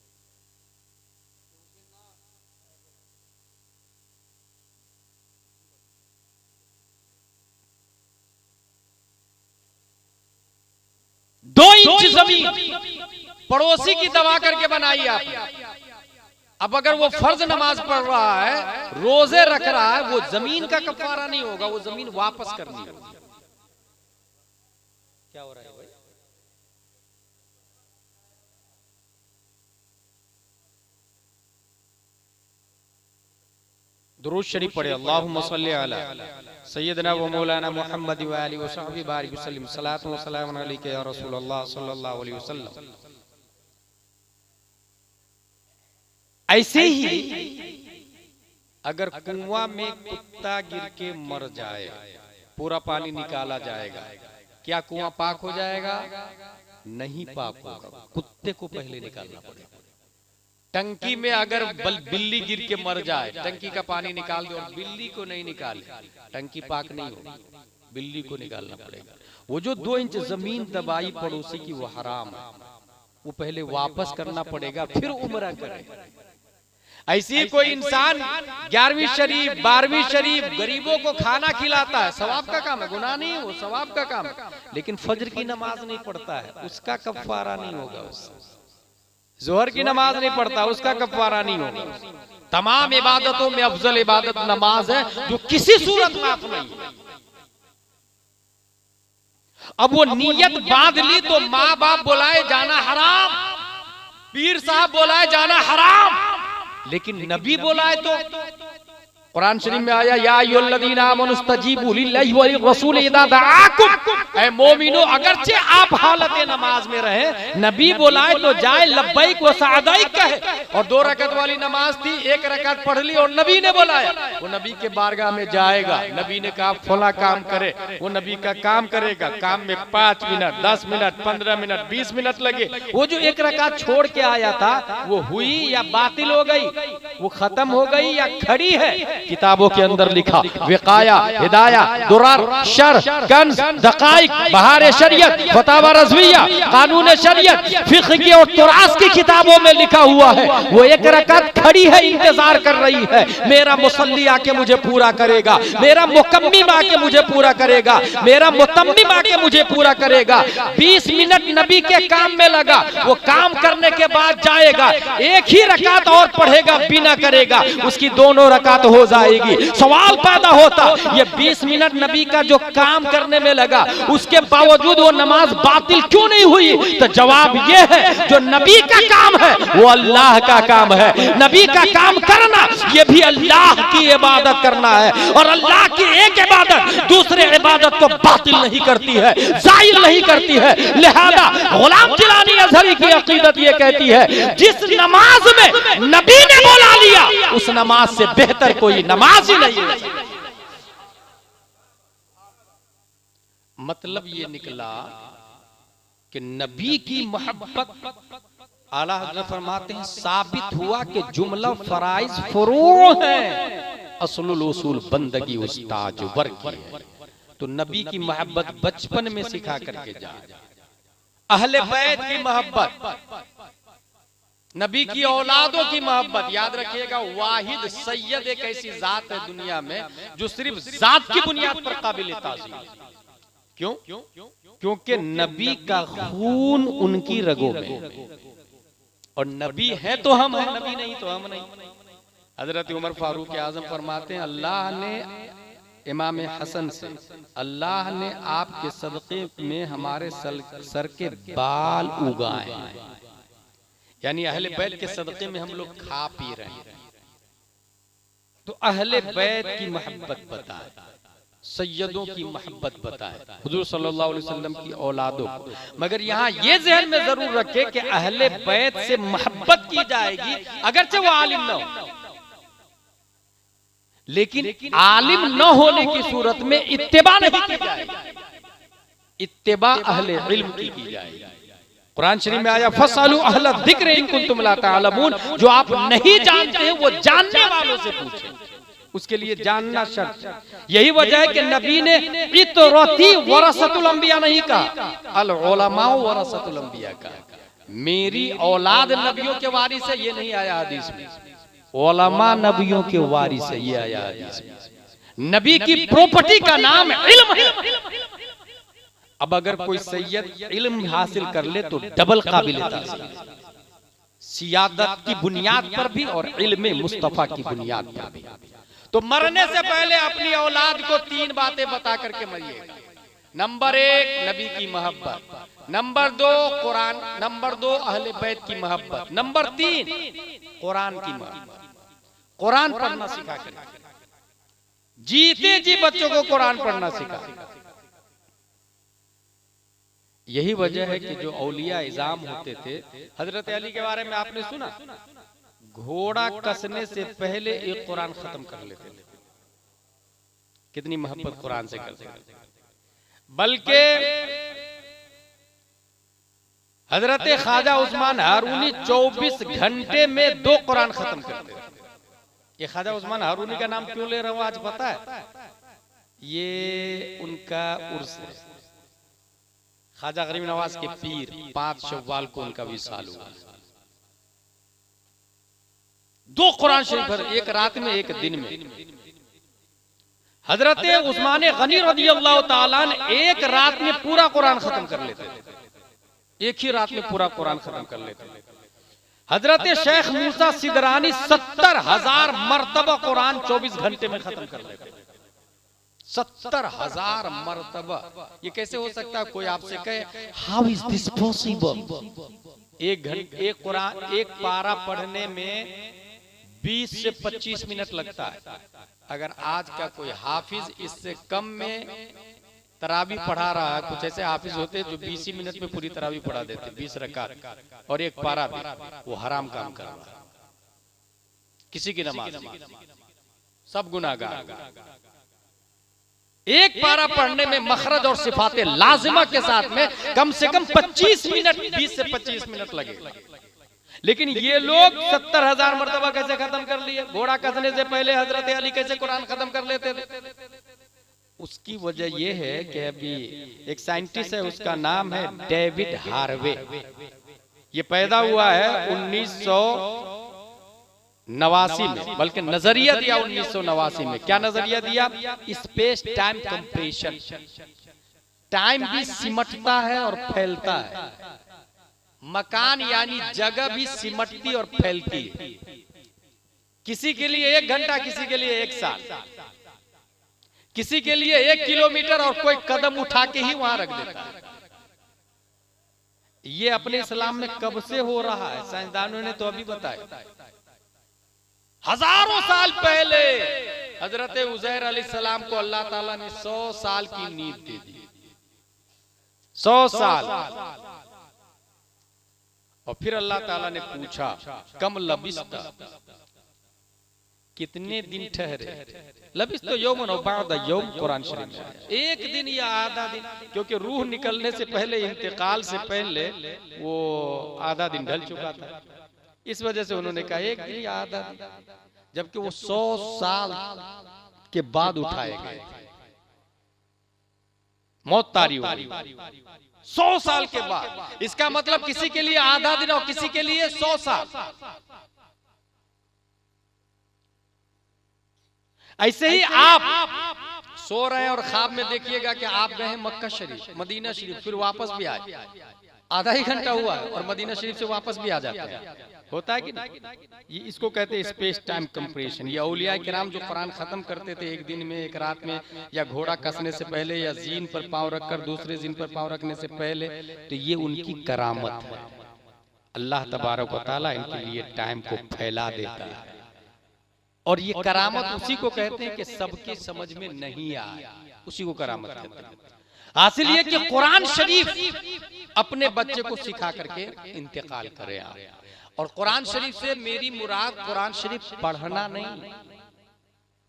दो इंच जमीन पड़ोसी की दबा करके बनाई आपने। अब अगर वो फर्ज नमाज पढ़ रहा है, रोजे रख रहा है, वो जमीन का कफारा नहीं होगा, वो जमीन वापस करनी होगी। क्या हो रहा है भाई? दुरूद शरीफ पढ़े, अल्लाहुम्मा सल्ली अला सय्यदना व मौलाना मुहम्मद व आलिहि व सहबी बारिक वसल्लम, सलातु व सलाम अलैका या रसूलल्लाह सल्लल्लाहु अलैहि वसल्लम। ऐसे ही अगर कुआं में कुत्ता गिर के मर जाए, पूरा पानी निकाला जाएगा, क्या कुआं पाक हो जाएगा? नहीं पाक होगा, कुत्ते को पहले निकालना पड़ेगा। टंकी में अगर बिल्ली गिर के मर जाए, टंकी का पानी निकाल दे और बिल्ली को नहीं निकाले, टंकी पाक नहीं होगी, बिल्ली को निकालना पड़ेगा। वो जो 2 इंच जमीन दबाई पड़ोसी की, वो हराम है, वो पहले वापस करना पड़ेगा, फिर उम्रा करे। ऐसी ही कोई इंसान 11वीं शरीफ 12वीं शरीफ गरीबों को खाना खिलाता है, सवाब का काम है, गुनाह नहीं है, वो सवाब का काम है, लेकिन फजर की नमाज नहीं पढ़ता है, उसका कफ़ारा नहीं होगा। उससे जोहर की नमाज नहीं पढ़ता, उसका कफ़ारा नहीं होगा। तमाम इबादतों में अफजल इबादत नमाज है, जो किसी सूरत माफ नहीं है। अब वो नीयत बांध ली तो माँ बाप बुलाए जाना हराम, पीर साहब बुलाए जाना हराम, लेकिन नबी बुलाए तो कुरान शरीफ में आया, या अय्युहल्लज़ीना आमनुस्तजीबू लिल्लाहि व लिर्रसूल इज़ा दआकुम। ऐ मोमिनो, अगरचे आप हालत नमाज में रहे, नबी बुलाए तो जाए, लब्बैक व सअदैक कहे। और 2 रकत वाली नमाज थी, 1 रकत पढ़ ली और नबी ने बुलाया, वो नबी के बारगाह में जाएगा, नबी ने कहा फला काम करे, वो नबी का काम करेगा। काम में 5 मिनट 10 मिनट 15 मिनट 20 मिनट लगे, वो जो 1 रकत छोड़ के आया था, वो हुई या बातिल हो गई, वो खत्म हो गई या खड़ी है? किताबों के अंदर लिखा, विकाया, हिदाया, दुरार, शर, कंज, दकाइक, बहार शरीयत, फतावा रज़विया, कानून शरीयत, फिक़्ह की और तुरास की किताबों में लिखा हुआ है। वो 1 रकात खड़ी है, इंतजार कर रही है, मेरा मुसल्ली आके मुझे पूरा करेगा, मेरा मुकम्मिम आके मुझे पूरा करेगा, मेरा मुतम्मिम आके मुझे पूरा करेगा। 20 मिनट नबी के काम में लगा, वो काम करने के बाद जाएगा, 1 ही रकात और पढ़ेगा, बिना करेगा, उसकी दोनों रकात हो जाएगी। सवाल पैदा होता, ये 20 मिनट नबी का जो काम करने में लगा, उसके बावजूद वो नमाज बातिल क्यों नहीं हुई? तो जवाब ये है, जो नबी का काम है वो अल्लाह का काम है। नबी नबी का काम करना ये भी अल्लाह की इबादत करना है, और अल्लाह की एक इबादत दूसरे इबादत को बातिल नहीं करती है, जाइल नहीं करती है। लिहाजा गुलाम जिलानी अज़हरी की अकीदत ये कहती है जिस नमाज में नबी ने बुला लिया उस नमाज से बेहतर कोई नमाज ही नहीं है। मतलब ये निकला कि नबी की मोहब्बत, आला हज़रत फरमाते हैं साबित हुआ कि जुमला फराइज फुरू है, असलुल उसूल बंदगी उस्ताद वर्ग की है। तो नबी की मोहब्बत बचपन में सिखा करके जा, अहले बैत की मोहब्बत, नबी की औलादों की मोहब्बत। याद रखिएगा वाहिद सैयद एक ऐसी जात है दुनिया में जो सिर्फ जात की बुनियाद पर काबिल ताज़ीम। क्यों? क्योंकि नबी का खून उनकी रगों में, और नबी है तो हम हैं, नबी नहीं तो हम नहीं। हजरत उमर फारूक आजम फरमाते हैं अल्लाह ने इमाम हसन से, अल्लाह ने आपके सदक़े में हमारे सर के बाल उगाए हैं, यानी अहले बैत के सदक़े में हम लोग खा पी रहे हैं। तो अहले बैत की मोहब्बत बताए, सैयदों की मोहब्बत बताए, हुजूर सल्लल्लाहु अलैहि वसल्लम की औलादों को। मगर यहाँ ये ज़हन में जरूर रखे कि अहले बैत से मोहब्बत की जाएगी अगरचे वो आलिम न हो, लेकिन आलिम न होने की सूरत में इत्तिबा नहीं की जाएगी, इत्तिबा अहले इल्म की जाएगी। कुरान शरीफ में आया फसअलू अहल ज़िक्र इन कुंतुम ला तअलमून, जो आप नहीं जानते हैं वो जानने वालों से पूछें, उसके लिए जानना शर्त। यही वजह है कि नबी ने इतरती वरसतुल अंबिया नहीं कहा, अल उलमा वरसतुल अंबिया कहा। मेरी औलाद नबियों के वारिस है, ये नहीं आया हदीस में, उलमा नबियों के वारिस है, ये आया हदीस में। नबी की प्रॉपर्टी का नाम इल्म है। अब अगर कोई सैयद इल्म हासिल कर ले तो डबल काबिल ताज़ीम, सियादत की बुनियाद पर भी और इल्म मुस्तफा की बुनियाद पर भी। तो मरने से पहले अपनी औलाद को 3 बातें बता करके मरिएगा। नंबर 1 नबी की मोहब्बत, नंबर 2 कुरान, नंबर 2 अहले बैत की मोहब्बत, नंबर 3 कुरान की मोहब्बत। कुरान पढ़ना सिखा कर, जीते जी बच्चों को कुरान पढ़ना सिखा। यही वजह है कि जो औलिया इज़ाम होते थे, हजरत अली के बारे में आपने सुना, घोड़ा कसने से पहले एक कुरान खत्म कर लेते थे। कितनी मोहब्बत कुरान से करते थे। बल्कि हजरत ख्वाजा उस्मान हारूनी 24 घंटे में 2 कुरान खत्म करते थे। ये ख्वाजा उस्मान हारूनी का नाम क्यों ले रहा हूं आज पता है? ये उनका उर्स है, ख्वाजा गरीब नवाज के पीर 5 शव्वाल को उनका विसाल हुआ। 2 कुरान शरीफ पर एक रात में एक दिन में। हजरत उस्मान गनी रज़ियल्लाहु ताला अन्हु एक रात में पूरा कुरान खत्म कर लेते थे, एक ही रात में पूरा कुरान खत्म कर लेते थे। हजरत शेख मूसा सिदरानी 70,000 मर्तबा कुरान 24 घंटे में खत्म कर लेते। 70,000 मर्तबा। ये कैसे हो सकता है? कोई आपसे कहे हाउ इज दिस पॉसिबल? एक कुरान एक पारा पढ़ने में 20 से 25 मिनट लगता है। अगर आज का कोई हाफिज इससे कम में तरावी पढ़ा रहा है, कुछ ऐसे हाफिज होते हैं जो 20 मिनट में पूरी तरावी पढ़ा देते, 20 रकात और एक पारा भी, वो हराम काम कर रहा है, किसी की नमाज सब गुनाहगार। एक पारा पढ़ने में मखरज और सिफाते लाजिमा के साथ में कम से कम 25 मिनट, 20 से 25 मिनट लगे। लेकिन ये लोग 70,000 मर्तबा कैसे खत्म कर लिए? घोड़ा कसने से पहले हजरत अली कैसे कुरान खत्म कर लेते थे? उसकी वजह यह है कि अभी एक साइंटिस्ट है, उसका नाम है डेविड हार्वे। ये पैदा हुआ है 1989 में, बल्कि नजरिया दिया 1989 में। क्या नजरिया दिया? Space time compression. टाइम भी सिमटता है और फैलता है, मकान यानी जगह भी सिमटती और फैलती है। किसी के लिए 1 घंटा, किसी के लिए 1 साल, किसी के लिए 1 किलोमीटर और कोई कदम उठा के ही वहां रख देता है। ये अपने इस्लाम में कब से हो रहा है? साइंसदानों ने तो अभी बताया। हजारों साल पहले हजरत उज़ैर अलैहिस्सलाम को अल्लाह ताला ने 100 साल की नींद दे दी। 100 साल। और फिर अल्लाह ताला ने पूछा कम लबिस्ता, कितने दिन ठहरे? लबिस तो यौमन और बादा यौम कुरान शरीफ में, एक दिन या आधा दिन, क्योंकि रूह निकलने से पहले, इंतकाल से पहले वो आधा दिन ढल चुका था। इस वजह से उन्होंने कहा एक दिन या आधा दिन, जबकि वो 100 साल के बाद उठाए गए, मौत तारी हुई 100 साल के बाद। इसका मतलब किसी के लिए आधा दिन और किसी के लिए 100 साल। ऐसे ही आप सो रहे हैं और ख्वाब में देखिएगा कि आप गए हैं मक्का शरीफ, मदीना शरीफ, फिर वापस भी आए, आधा ही घंटा हुआ है और मदीना शरीफ से वापस भी आ जाते हैं। होता है कि नहीं? ये इसको कहते हैं स्पेस टाइम कंप्रेशन। ये औलिया किराम जो कुरान खत्म करते थे एक दिन में, एक रात में, या घोड़ा कसने से पहले, या जीन पर पांव रखकर दूसरे जीन पर पांव रखने से पहले, तो ये उनकी करामत है। अल्लाह तबारक व तआला इनके लिए टाइम को फैला देता है। और ये करामत उसी को कहते हैं कि सबके समझ में नहीं आए, उसी को करामत कहते हैं। हासिल ये कि कुरान शरीफ अपने बच्चे को सिखा करके इंतकाल करे। और कुरान शरीफ से मेरी मुराद कुरान शरीफ पढ़ना नहीं,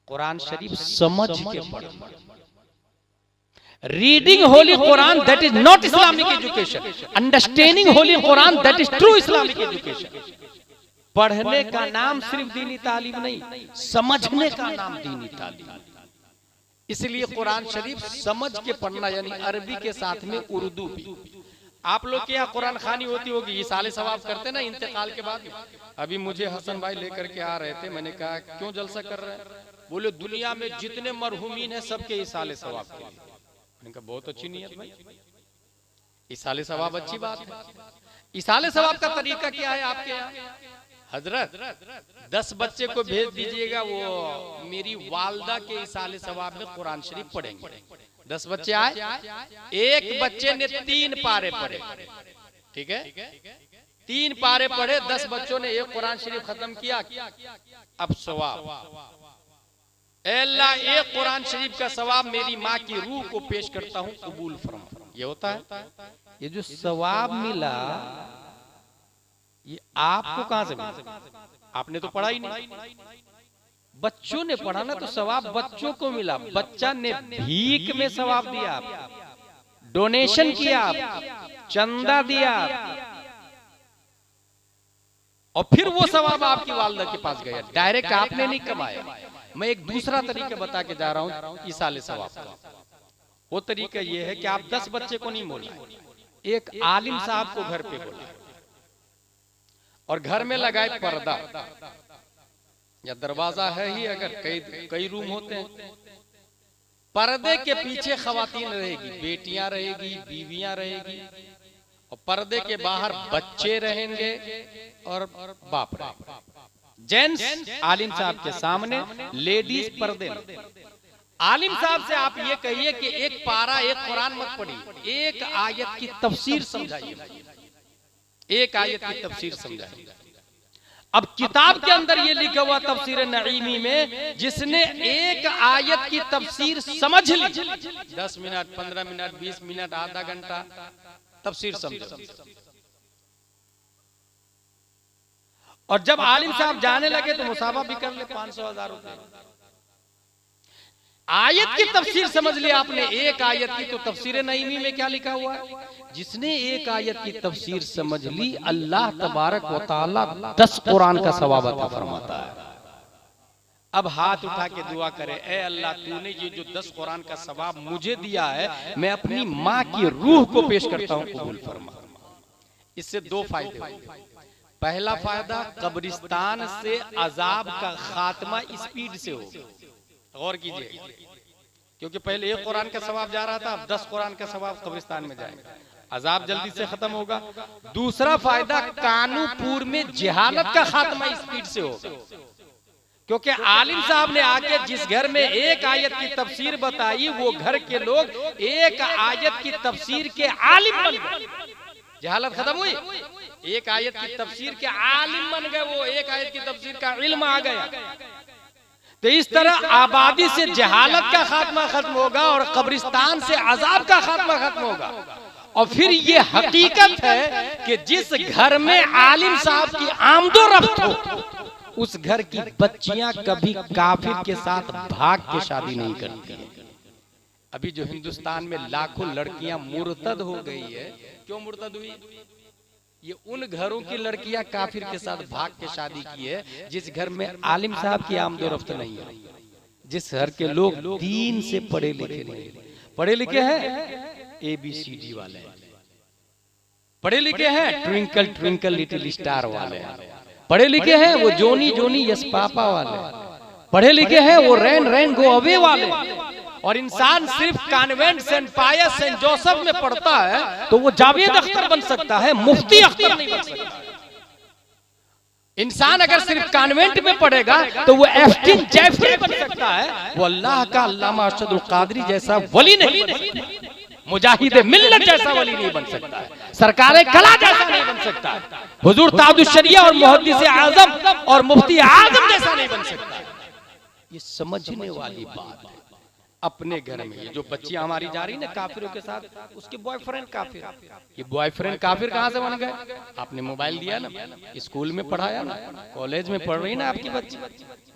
कुरान शरीफ समझ के पढ़ना। Reading Holi Quran that is not Islamic education, understanding Holi Quran that is true Islamic education. पढ़ने का नाम सिर्फ दीनी तालीम नहीं, समझने का नाम दीनी तालीम। इसलिए कुरान शरीफ समझ के पढ़ना, यानी अरबी के साथ में उर्दू भी। आप लोग के यहाँ कुरान खानी होती होगी, ये साले सवाब करते ना इंतकाल के बाद। अभी मुझे हसन भाई लेकर के आ रहे थे, मैंने कहा क्यों जलसा कर रहे हैं? बोले दुनिया में जितने मरहूमीन हैं सबके इसाले सवाब के लिए। मैंने कहा बहुत अच्छी नियत भाई, इसाले सवाब अच्छी बात है। इसाले सवाब का तरीका क्या है आपके यहाँ? हजरत 10 बच्चे को भेज दीजिएगा, वो मेरी वालदा के इसाले सवाब में कुरान शरीफ पढ़ेंगे। 10 बच्चे आए, एक बच्चे ने 3 पारे पढ़े, ठीक है, 3 पारे पढ़े, 10 बच्चों ने एक कुरान शरीफ खत्म किया। अब सवाब, अल्लाह एक कुरान शरीफ का सवाब मेरी माँ की रूह को पेश करता हूँ, कबूल फरमा। ये होता है। ये जो सवाब मिला ये आपको कहां से मिला? आपने तो पढ़ा ही नहीं, बच्चों ने पढ़ा ना, तो सवाब बच्चों को मिला। बच्चा ने भीख में सवाब दिया, डोनेशन किया, चंदा दिया, और फिर वो सवाब आपकी वालिदा के पास गया, डायरेक्ट आपने नहीं कमाया। मैं एक दूसरा तरीका बता के जा रहा हूं इसाले सवाब का। वो तरीका ये है कि आप 10 बच्चे को नहीं बोला, एक आलिम साहब को घर पे बोला और घर में लगाए पर्दा या दरवाजा है ही, अगर कई रूम होते हैं, पर्दे के पीछे खवातीन रहेगी, बेटियां रहेगी, बीवियां रहेगी, और पर्दे के बाहर बच्चे रहेंगे और बाप रहेंगे। जेंट्स आलिम साहब के सामने, लेडीज पर्दे में। आलिम साहब से आप ये कहिए कि एक पारा, एक कुरान मत पढ़िए, एक आयत की तफसीर समझाइए, एक आयत की तफसीर समझाइए। अब किताब के अंदर ये लिखा हुआ तफसीर नईमी में, जिसने एक आयत की तफसीर समझ ली, 10 मिनट, 15 मिनट, 20 मिनट, आधा घंटा तफसीर समझो। और जब आलिम साहब जाने लगे तो मुसाफा भी कर ले 500-1000 रुपए। आयत की तफसीर समझ लिया आपने, एक आयत की, तो तफसीर नईमी में क्या लिखा हुआ है? जिसने एक आयत की तफसीर समझ ली, अल्लाह तबारक व तआला 10 कुरान का सवाब अता फरमाता है। अब हाथ उठा के दुआ करे, ए अल्लाह तूने ये जो 10 कुरान का सवाब मुझे दिया है, मैं अपनी माँ की रूह को पेश करता हूँ, कबूल फरमा। इससे 2 फायदे हुए। पहला फायदा, कब्रिस्तान से अजाब का खात्मा स्पीड से हो। गौर कीजिए, क्योंकि पहले एक कुरान का सवाब जा रहा था, अब 10 कुरान का सवाब कब्रिस्तान में जाएगा, अजाब जल्दी से खत्म होगा। दूसरा फायदा, कानूपुर में जहालत का खात्मा स्पीड से होगा, क्योंकि आलिम साहब ने आके जिस घर में एक आयत की तफसीर बताई, वो घर के लोग एक आयत की तफसीर के आलिम बन गए, जहालत खत्म हुई। एक आयत की तफसीर के आलिम बन गए, वो एक आयत की तफसीर का इल्म आ गया। तो इस तरह आबादी से जहालत का खात्मा खत्म होगा और कब्रिस्तान से अजाब का खात्मा खत्म होगा। और फिर ये हकीकत है कि जिस घर में आलिम साहब की आमदोरफ्त हो, उस घर की बच्चियां कभी काफिर के साथ भाग के शादी नहीं करती हैं। अभी जो हिंदुस्तान में लाखों लड़कियां मुर्तद हो गई है, क्यों मुर्तद हुई? ये उन घरों की लड़कियां काफिर के साथ भाग के शादी की है जिस घर में आलिम साहब की आमदोरफ्त नहीं है, जिस घर के लोग दीन से पढ़े लिखे नहीं। पढ़े लिखे हैं ABCD वाले, पढ़े लिखे हैं ट्विंकल ट्विंकल लिटिल स्टार वाले, पढ़े लिखे हैं वो जोनी जोनी यस पापा वाले, पढ़े लिखे हैं वो रैन रैन गो अवे वाले। और इंसान सिर्फ कॉन्वेंट सेंट पायस सेंट जोसेफ में पढ़ता है तो वो जावेद अख्तर बन सकता है, मुफ्ती अख्तर नहीं बन सकता। इंसान अगर सिर्फ कॉन्वेंट में पढ़ेगा तो वो एफ्टीन जैफरी बन सकता है, वो अल्लाह का अल्लामा अरशदुल कादरी जैसा वली नहीं बन सकता, मुजाहिद मिल्लत जैसा वली नहीं बन सकता है, सरकार कला जैसा नहीं बन सकता है, हुजूर ताजुश शरिया और मुहद्दिस आजम और मुफ्ती आजम जैसा नहीं बन सकता। ये समझने वाली बात है। अपने घर में ये जो बच्चियां हमारी जा रही ना काफिरों के साथ, उसके बॉयफ्रेंड काफिर। ये बॉयफ्रेंड काफिर कहां से बन गए? आपने मोबाइल दिया ना, स्कूल में पढ़ाया ना, कॉलेज में पढ़ रही ना आपकी बच्ची,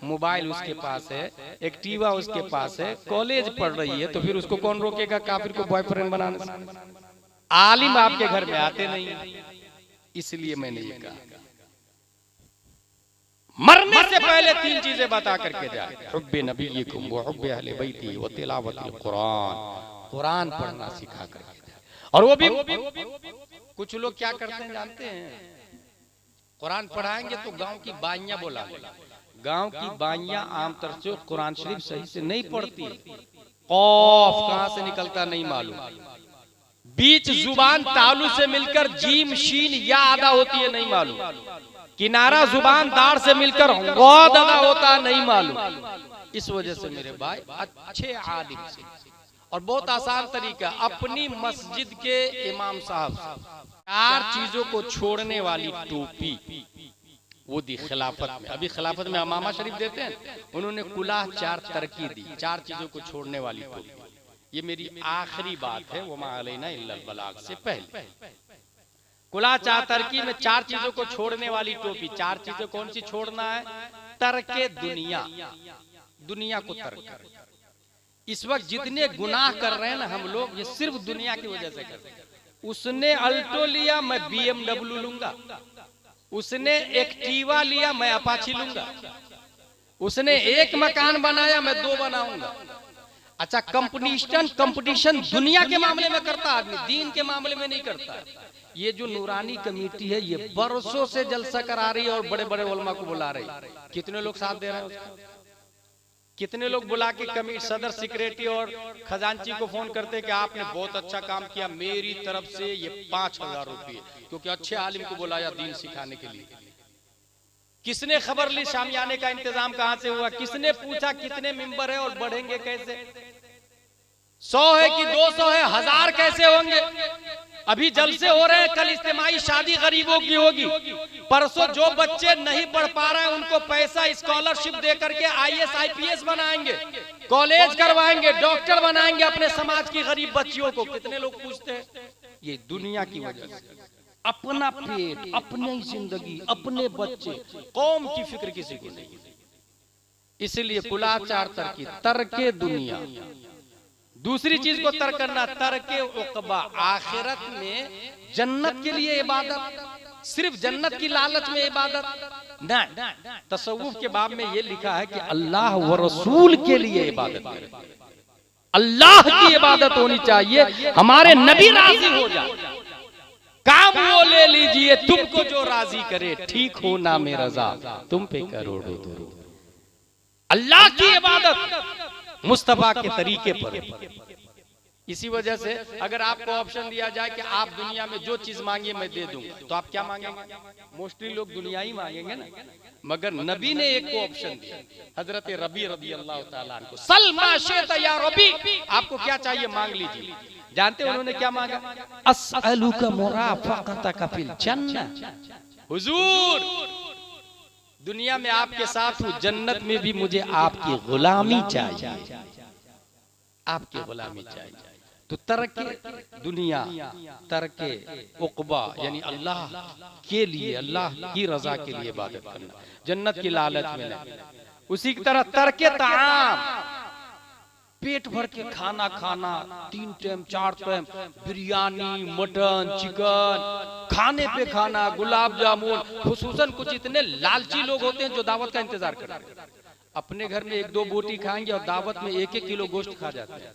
मोबाइल उसके पास है, एक्टिवा उसके पास है, कॉलेज पढ़ रही है, तो फिर उसको कौन रोकेगा काफिर को बॉयफ्रेंड बनाने से? आलिम आपके घर में आते नहीं। इसलिए मैंने ये कहा मरने से पहले तीन चीजें बता करके जाए, हुब्बे नबीयिकुम व हुब्बे अहले बैती व तिलावतिल कुरान। कुरान पढ़ना सिखा करके जाए। और वो भी कुछ लोग क्या करते हैं जानते हैं? कुरान पढ़ाएंगे तो गांव की बाइयां बोला, गांव की बाइयां आमतौर से कुरान शरीफ सही से नहीं पढ़ती, कौफ कहां से निकलता नहीं मालूम, बीच जुबान तालु से मिलकर जीम शीन या अदा होती है नहीं मालूम, किनारा जुबान दार से मिलकर गौद अदा होता नहीं मालूम। इस वजह से मेरे भाई अच्छे आलिम से, और बहुत आसान तरीका, अपनी मस्जिद के इमाम साहब 4 चीजों को छोड़ने वाली टोपी वो दी खिलाफत में। अभी खिलाफत में अमामा शरीफ देते हैं, उन्होंने कुलाह 4 तरकी दी, 4 चीजों को छोड़ने वाली टोपी। ये मेरी आखिरी बात है, वमा अलैना इल्लल बलाग से पहले। कुला 4 तरकी में 4 चीजों को छोड़ने वाली टोपी। 4 चीजें कौन सी छोड़ना है? तर्के दुनिया, दुनिया को तर्क कर। इस वक्त जितने गुनाह कर रहे हैं ना हम लोग, ये सिर्फ दुनिया की वजह से कर रहे हैं। उसने अल्टो लिया, मैं BMW लूंगा, उसने एक्टिवा लिया, मैं अपाची लूंगा, उसने एक मकान बनाया, मैं 2 बनाऊंगा। अच्छा, कंपटीशन दुनिया के मामले में करता आदमी, दीन के मामले में नहीं करता। ये जो नूरानी कमेटी है ये बरसों से जलसा करा रही है और बड़े बड़े उलमा को बुला रही है। कितने लोग साथ दे रहे हैं उसका? कितने लोग बुला के कमेटी सदर सेक्रेटरी और खजांची को फोन करते कि आपने बहुत अच्छा काम किया, मेरी तरफ से ये 5000 रुपये, क्योंकि अच्छे आलिम को बुलाया दीन सिखाने के लिए। किसने खबर ली शामियाने का इंतजाम कहां से हुआ? किसने पूछा कितने मेंबर है और बढ़ेंगे कैसे? 100 है कि 200 है, 1000 कैसे होंगे? अभी जलसे हो रहे हैं, कल इज्तिमाई शादी गरीबों की होगी, परसों जो बच्चे नहीं पढ़ पा रहे हैं उनको पैसा स्कॉलरशिप दे करके IAS IPS बनाएंगे, कॉलेज करवाएंगे, डॉक्टर बनाएंगे अपने समाज की गरीब बच्चियों को। कितने लोग पूछते हैं? ये दुनिया की वजह से। अपना पेट, अपनी जिंदगी, अपने बच्चे, कौम की फिक्र किसी को नहीं। इसलिए कुला 4 तरकी, तरके दुनिया। दूसरी चीज को तर्क करना, तरके उक़बा, आखिरत में जन्नत के लिए इबादत, सिर्फ जन्नत की लालच में इबादत नहीं। तसव्वुफ के बाब में ये लिखा है कि अल्लाह व रसूल के लिए इबादत करें, अल्लाह की इबादत होनी चाहिए, हमारे नबी राजी हो जाए, काम वो ले लीजिए, तुमको जो राजी करे, ठीक हो ना मेरा रज़ा, तुम पे करोड़ों दरूद। अल्लाह की इबादत मुस्तफा के तरीके पर, इसी वजह से अगर आपको ऑप्शन दिया जाए कि आप दुनिया में जो चीज मांगिए मैं दे दूंगा, तो आप क्या मांगेंगे? मोस्टली लोग दुनिया ही मांगेंगे ना। मगर नबी ने एक को ऑप्शन दिया, हजरत रबी रदी अल्लाह ताला अन्हु, सल मा शि'ता या रबी, आपको क्या चाहिए मांग लीजिए। जानते उन्होंने क्या मांगा? अस्अलुका मुराफaqतका फिल जन्नह, हुजूर दुनिया में आपके साथ हूँ, जन्नत में भी मुझे आपकी गुलामी चाहिए, आपकी गुलामी चाहिए। तो तरके दुनिया, तरके उक़बा यानी अल्लाह के लिए, अल्लाह की रजा के लिए इबादत करना, जन्नत की लालच में नहीं। उसी की तरह तरके ताम, पेट भर के खाना खाना, 3 time 4 time biryani, mutton, chicken, खाने पे खाना, गुलाब जामुन। खुसूसन कुछ इतने लालची लोग होते हैं जो दावत का इंतजार करते हैं, अपने घर में 1-2 बोटी खाएंगे और दावत में 1-1 किलो गोश्त खा जाते हैं।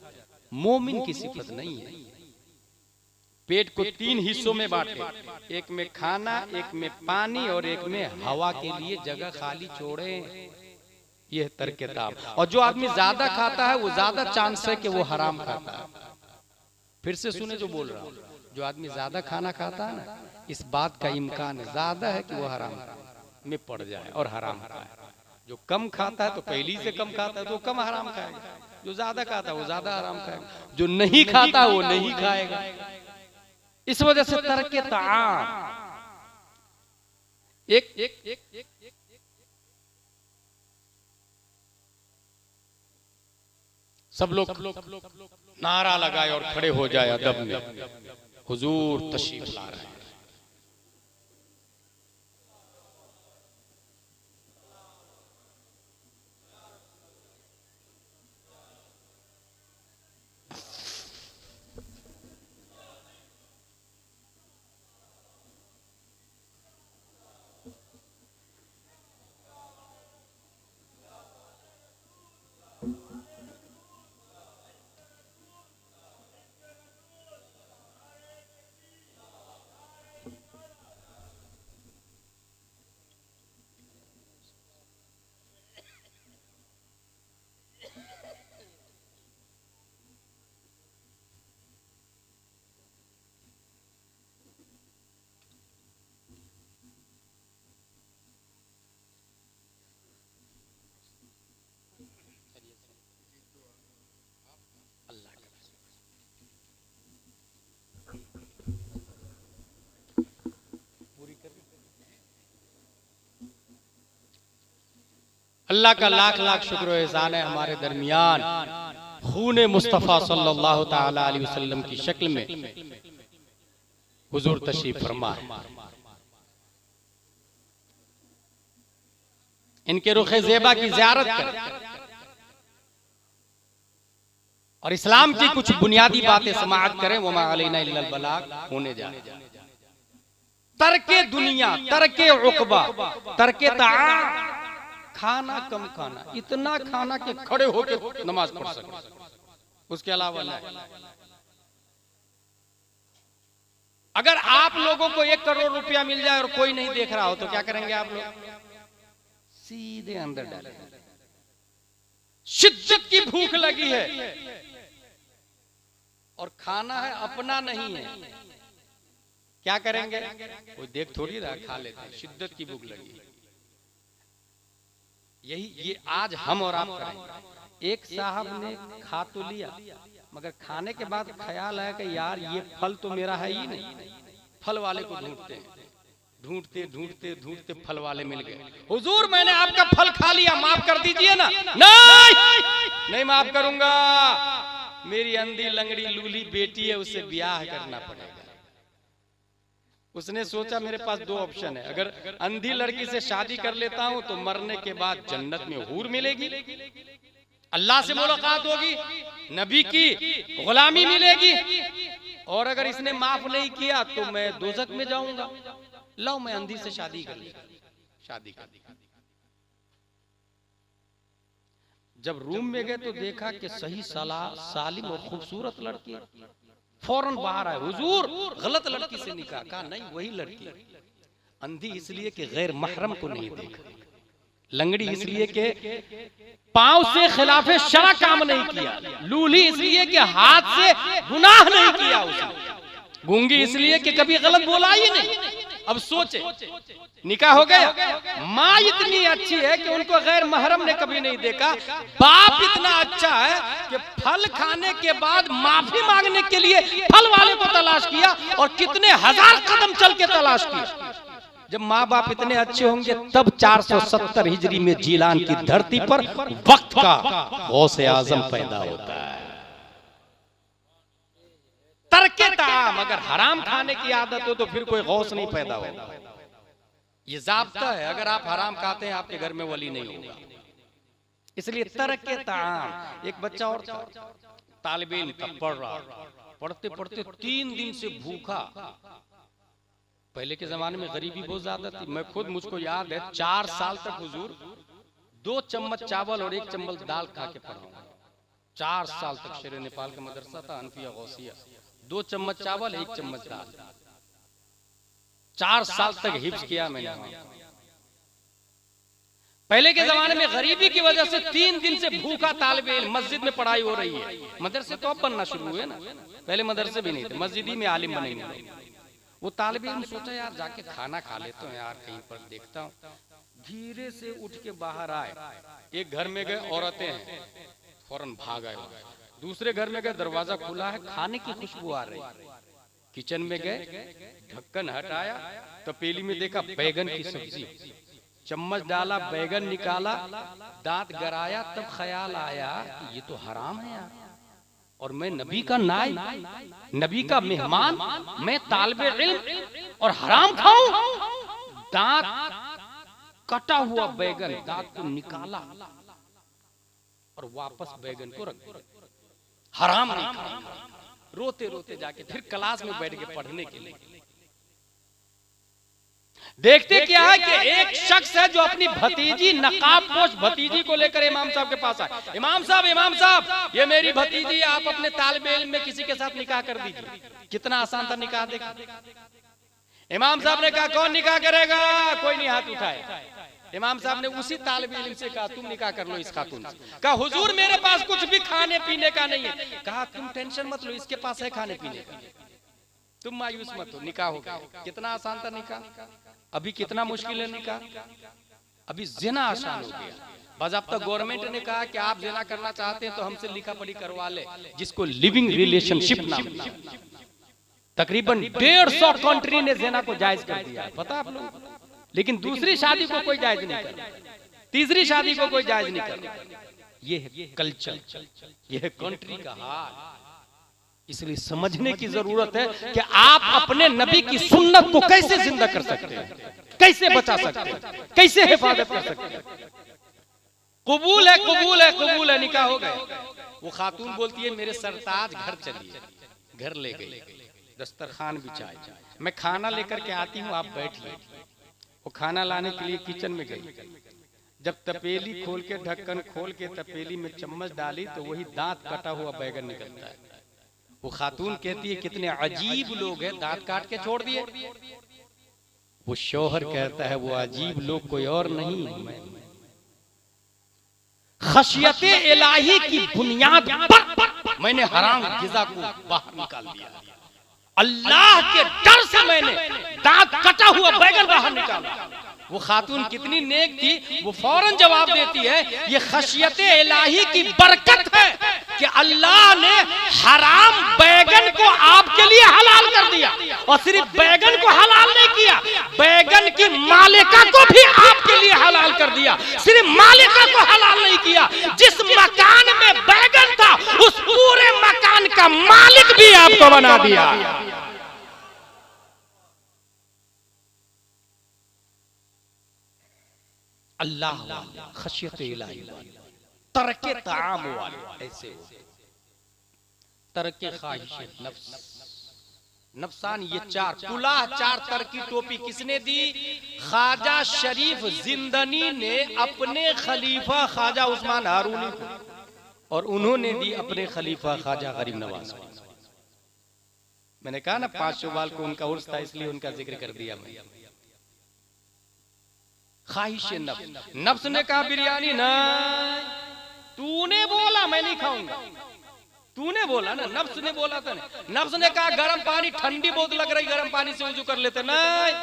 मोमिन की सिफत नहीं है। पेट को 3 हिस्सों में बांटे, एक में खाना, एक में पानी और एक में हवा के लिए जगह खाली छोड़े। यह तरके ताम। और जो आदमी ज्यादा खाता है वो ज्यादा चांस है कि वो हराम खाता है। फिर से सुने जो बोल रहा हूं, जो आदमी ज्यादा खाना खाता है ना, इस बात का इम्कान ज्यादा है कि वो हराम में पड़ जाए और हराम खाए। जो कम खाता है तो पहली से कम खाता है तो कम हराम खाएगा, जो ज्यादा खाता है वो ज्यादा हराम खाएगा, जो नहीं खाता वो नहीं खाएगा। इस वजह से तरके ताम एक सब लोग नारा लगाए और खड़े हो जाए अदब में, हुजूर तशरीफ ला रहे हैं। अल्लाह का लाख लाख शुक्र एहसान है हमारे दरमियान खूने मुस्तफ़ा सल्लल्लाहु ताला अलैहि वसल्लम की शक्ल में हुजूर तशरीफ फरमा है। इनके रुखे ज़ेबा की ज़ियारत करें और इस्लाम की कुछ बुनियादी बातें समाअत करें। वमा अलैना इल्लल बलाग होने जाए। तरके दुनिया, तरके उक़बा, तरके ताम, खाना कम खाना, इतना खाना कि खड़े होकर नमाज पढ़ सके, उसके अलावा नहीं। अगर आप लोगों को 1 करोड़ रुपया मिल जाए और कोई नहीं देख रहा हो तो क्या करेंगे आप लोग? सीधे अंदर डालेंगे। शिद्दत की भूख लगी है और खाना है अपना नहीं है, क्या करेंगे? कोई देख थोड़ी रहा, खा लेते हैं। शिद्दत की भूख लगी, ये आज हम और आप करेंगे। एक साहब ने खा तो लिया, मगर खाने के बाद ख्याल है कि यार ये फल तो मेरा है ही नहीं। फल वाले को ढूंढते ढूंढते ढूंढते ढूंढते फल वाले मिल गए। हुजूर मैंने आपका फल खा लिया, माफ कर दीजिए ना। नहीं माफ करूंगा, मेरी अंधी लंगड़ी लूली बेटी है, उससे ब्याह करना पड़ेगा। उसने सोचा मेरे पास 2 ऑप्शन है, अगर अंधी लड़की से शादी कर लेता हूं तो मरने के बाद जन्नत में हूर मिलेगी, अल्लाह से मुलाकात होगी, नबी की गुलामी मिलेगी, और अगर इसने माफ नहीं किया तो मैं दोजख में जाऊंगा। लो मैं अंधी से शादी कर ली। शादी कर दी। जब रूम में गए तो देखा कि सही सालिम और खूबसूरत लड़की, फौरन बाहर आए। हुजूर गलत लड़की से निकाह। कहा नहीं वही लड़की। अंधी इसलिए कि गैर महरम को नहीं देखा। लंगड़ी इसलिए कि पांव से खिलाफे शरा काम नहीं किया, लूली इसलिए कि हाथ से गुनाह नहीं किया उसने, गूंगी इसलिए कि कभी गलत बोला ही नहीं। अब सोचे निकाह हो गया, माँ इतनी अच्छी है कि उनको गैर महरम ने कभी नहीं देखा, बाप इतना अच्छा है कि फल खाने के बाद माफी मांगने के लिए फल वाले को तलाश किया और कितने हजार कदम चल के तलाश किया। जब माँ बाप इतने अच्छे होंगे तब 470 हिजरी में जीलान की धरती पर वक्त का गौसे आजम पैदा होता है। तरके ताम, अगर हराम खाने की आदत हो तो फिर कोई गौस नहीं पैदा होगा। ये ज़ाब्ता है, अगर आप हराम खाते हैं आपके घर में वली नहीं होगा। इसलिए तरके ताम। एक बच्चा और था, तालिबे इल्म था, पढ़ रहा, पढ़ते पढ़ते 3 दिन से भूखा। पहले के जमाने में गरीबी बहुत ज्यादा थी, मैं खुद, मुझको याद है 4 साल तक हुजूर 2 चम्मच चावल और 1 चम्मच दाल खा के पढ़ा हूं। 4 साल तक शेर नेपाल का मदरसा था, हनफिया गौसिया, 2 चम्मच चावल 1 चम्मच दाल, 4 साल तक हिफ्ज किया मैंने। पहले के जमाने में गरीबी की वजह से 3 दिन से भूखा तालिबे इल्म, मस्जिद में पढ़ाई हो रही है। मदरसे तो अब बनना शुरू हुए ना, पहले मदरसे भी नहीं थे, मस्जिद ही में आलिम बनेंगे। वो तालिबे इल्म सोचा यार जाके खाना खा लेते हैं यार, कहीं पर देखता हूँ। धीरे से उठ के बाहर आए, एक घर में गए, औरतें हैं, फौरन भाग आए। दूसरे घर में गए, दरवाजा खुला है, खाने की खुशबू आ रही। किचन में गए, ढक्कन हटाया, तपेली में देखा बैगन की सब्जी, चम्मच डाला, बैगन निकाला, दांत गराया, तब ख्याल आया कि ये तो हराम है यार, और मैं नबी का नाइब, नबी का मेहमान, मैं तालिबे इल्म और हराम खाऊं। दांत कटा हुआ बैगन, दांत को निकाला और वापस बैगन को रख दिया, हराम नहीं खाऊंगा। रोते रोते जाके फिर क्लास में बैठ के पढ़ने के लिए। देखते क्या है कि एक शख्स है जो अपनी भतीजी, नकाबपोश भतीजी को लेकर इमाम साहब के पास आए। इमाम साहब, ये मेरी भतीजी, आप अपने तालिबे इल्म में किसी के साथ निकाह कर दीजिए। कितना आसान था निकाह, देखा। इमाम साहब ने कहा कौन निकाह करेगा, कोई नहीं हाथ उठाए। इमाम साहब ने उसी तालिबे इल्म से कहा तुम निकाह कर लो इस खातून से। कहा हुजूर मेरे पास कुछ भी खाने पीने का नहीं है। कहा तुम टेंशन मत लो, इसके पास है खाने पीने का, तुम मायूस मत हो, निकाह हो गया। कितना आसान था निकाह। अभी कितना मुश्किल है निकाह, अभी जिना आसान हो गया। बाज़ाब्ता गवर्नमेंट ने कहा कि आप जिना करना चाहते हैं तो हमसे लिखा पढ़ी करवा ले, जिसको लिविंग रिलेशनशिप नाम। तकरीबन 150 कंट्री ने जिना को जायज कर दिया, पता आप लोग। लेकिन दूसरी शादी को कोई जायज नहीं कर, तीसरी शादी को कोई जायज नहीं कर। ये है कल्चर, ये है कंट्री का हाल। इसलिए समझने की जरूरत है कि आप अपने नबी की सुन्नत को कैसे जिंदा कर सकते हैं, कैसे बचा सकते हैं, कैसे हिफाजत कर सकते हैं। कबूल है, कबूल है, कबूल है, निकाह हो गए। वो खातून बोलती है मेरे सरताज घर चलिए, घर ले गई, दस्तरखान बिछाए, मैं खाना लेकर के आती हूँ, आप बैठिए। वो खाना लाने के लिए किचन में गई। जब तपेली खोल के, ढक्कन खोल के तपेली में चम्मच डाली तो वही दांत कटा हुआ बैगन निकलता है। वो खातून कहती है कितने अजीब लोग हैं, दांत काट के छोड़ दिए। वो शौहर कहता है वो अजीब लोग कोई और नहीं, खशियते इलाही की बुनियाद पर मैंने हराम गिज़ा को बाहर निकाल दिया। अल्लाह के डर से मैंने दांत कटा हुआ बैगन बाहर निकाला। वो खातून कितनी नेक थी, वो फौरन जवाब देती है ये खशियते इलाही की बरकत है कि अल्लाह ने हराम बैगन को आपके लिए हलाल कर दिया। और सिर्फ बैगन को हलाल नहीं किया, बैगन की मालिका को भी आपके लिए हलाल कर दिया। सिर्फ मालिका को हलाल नहीं किया, जिस मकान में बैगन था उस पूरे मकान का मालिक भी आपको बना दिया। अल्लाह खशियत इलाही, तरके ताम वाले ऐसे, तरके ख्वाहिश नफ्स, नफसान, ये 4 कुलाह 4 तरकी टोपी किसने दी? ख्वाजा शरीफ जिंदनी ने अपने खलीफा ख्वाजा उस्मान हारूनी को, और उन्होंने दी अपने खलीफा ख्वाजा गरीब नवाज को। मैंने कहा ना 5 शवाल को उनका उर्स था, इसलिए उनका जिक्र कर दिया मैं। ख्वाहिश नफ्स, नफ्स ने कहा बिरयानी नहीं, तूने बोला मैं नहीं खाऊंगा, तूने बोला ना, नफ्स ने बोला था ना। नफ्स ने कहा गर्म पानी, ठंडी बहुत लग रही, गर्म पानी से वजू कर लेते, नहीं,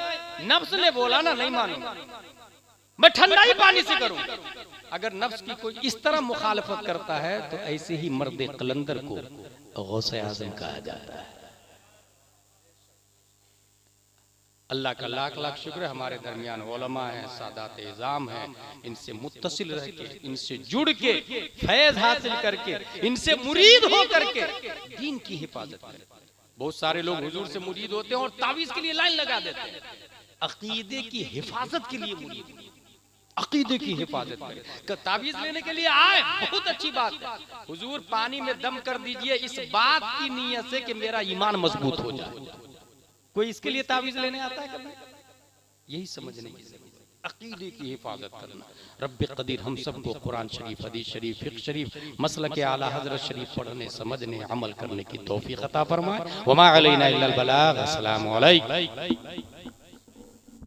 नफ्स ने बोला ना नहीं मानूंगा, मैं ठंडा ही पानी से करूंगा। अगर नफ्स की कोई इस तरह मुखालफत करता है तो ऐसे ही मर्द कलंदर को गौसे आज़म कहा जाता है। अल्लाह का लाख लाख शुक्र है, हमारे दरमियान उलमा हैं, सादात इज़ाम हैं, इनसे मुत्तसिल रह के, इनसे जुड़ के, फैज़ हासिल करके, इनसे मुरीद हो करके दीन की हिफाजत करें। बहुत सारे लोग हुजूर से मुरीद होते हैं और तावीज़ के लिए लाइन लगा देते हैं। अकीदे की हिफाजत के लिए मुरीद, अकीदे की हिफाजत करें। तावीज़ लेने के लिए आए, बहुत अच्छी बात है, हुजूर पानी में दम कर दीजिए इस बात की नीयत से कि मेरा ईमान मजबूत हो जाए। कोई इसके लिए तावीज़ लेने आता है कभी? यही समझने की जरूरत है, अकीदे की हिफाजत करना। रब्बे क़दीर हम सबको कुरान शरीफ, हदीस शरीफ, फ़िक़्ह शरीफ, मसलक आला हज़रत शरीफ पढ़ने, समझने, अमल करने की तौफ़ीक़ अता फरमाए। वमा अलैना इल्लल बलाग। अस्सलामु अलैकुम।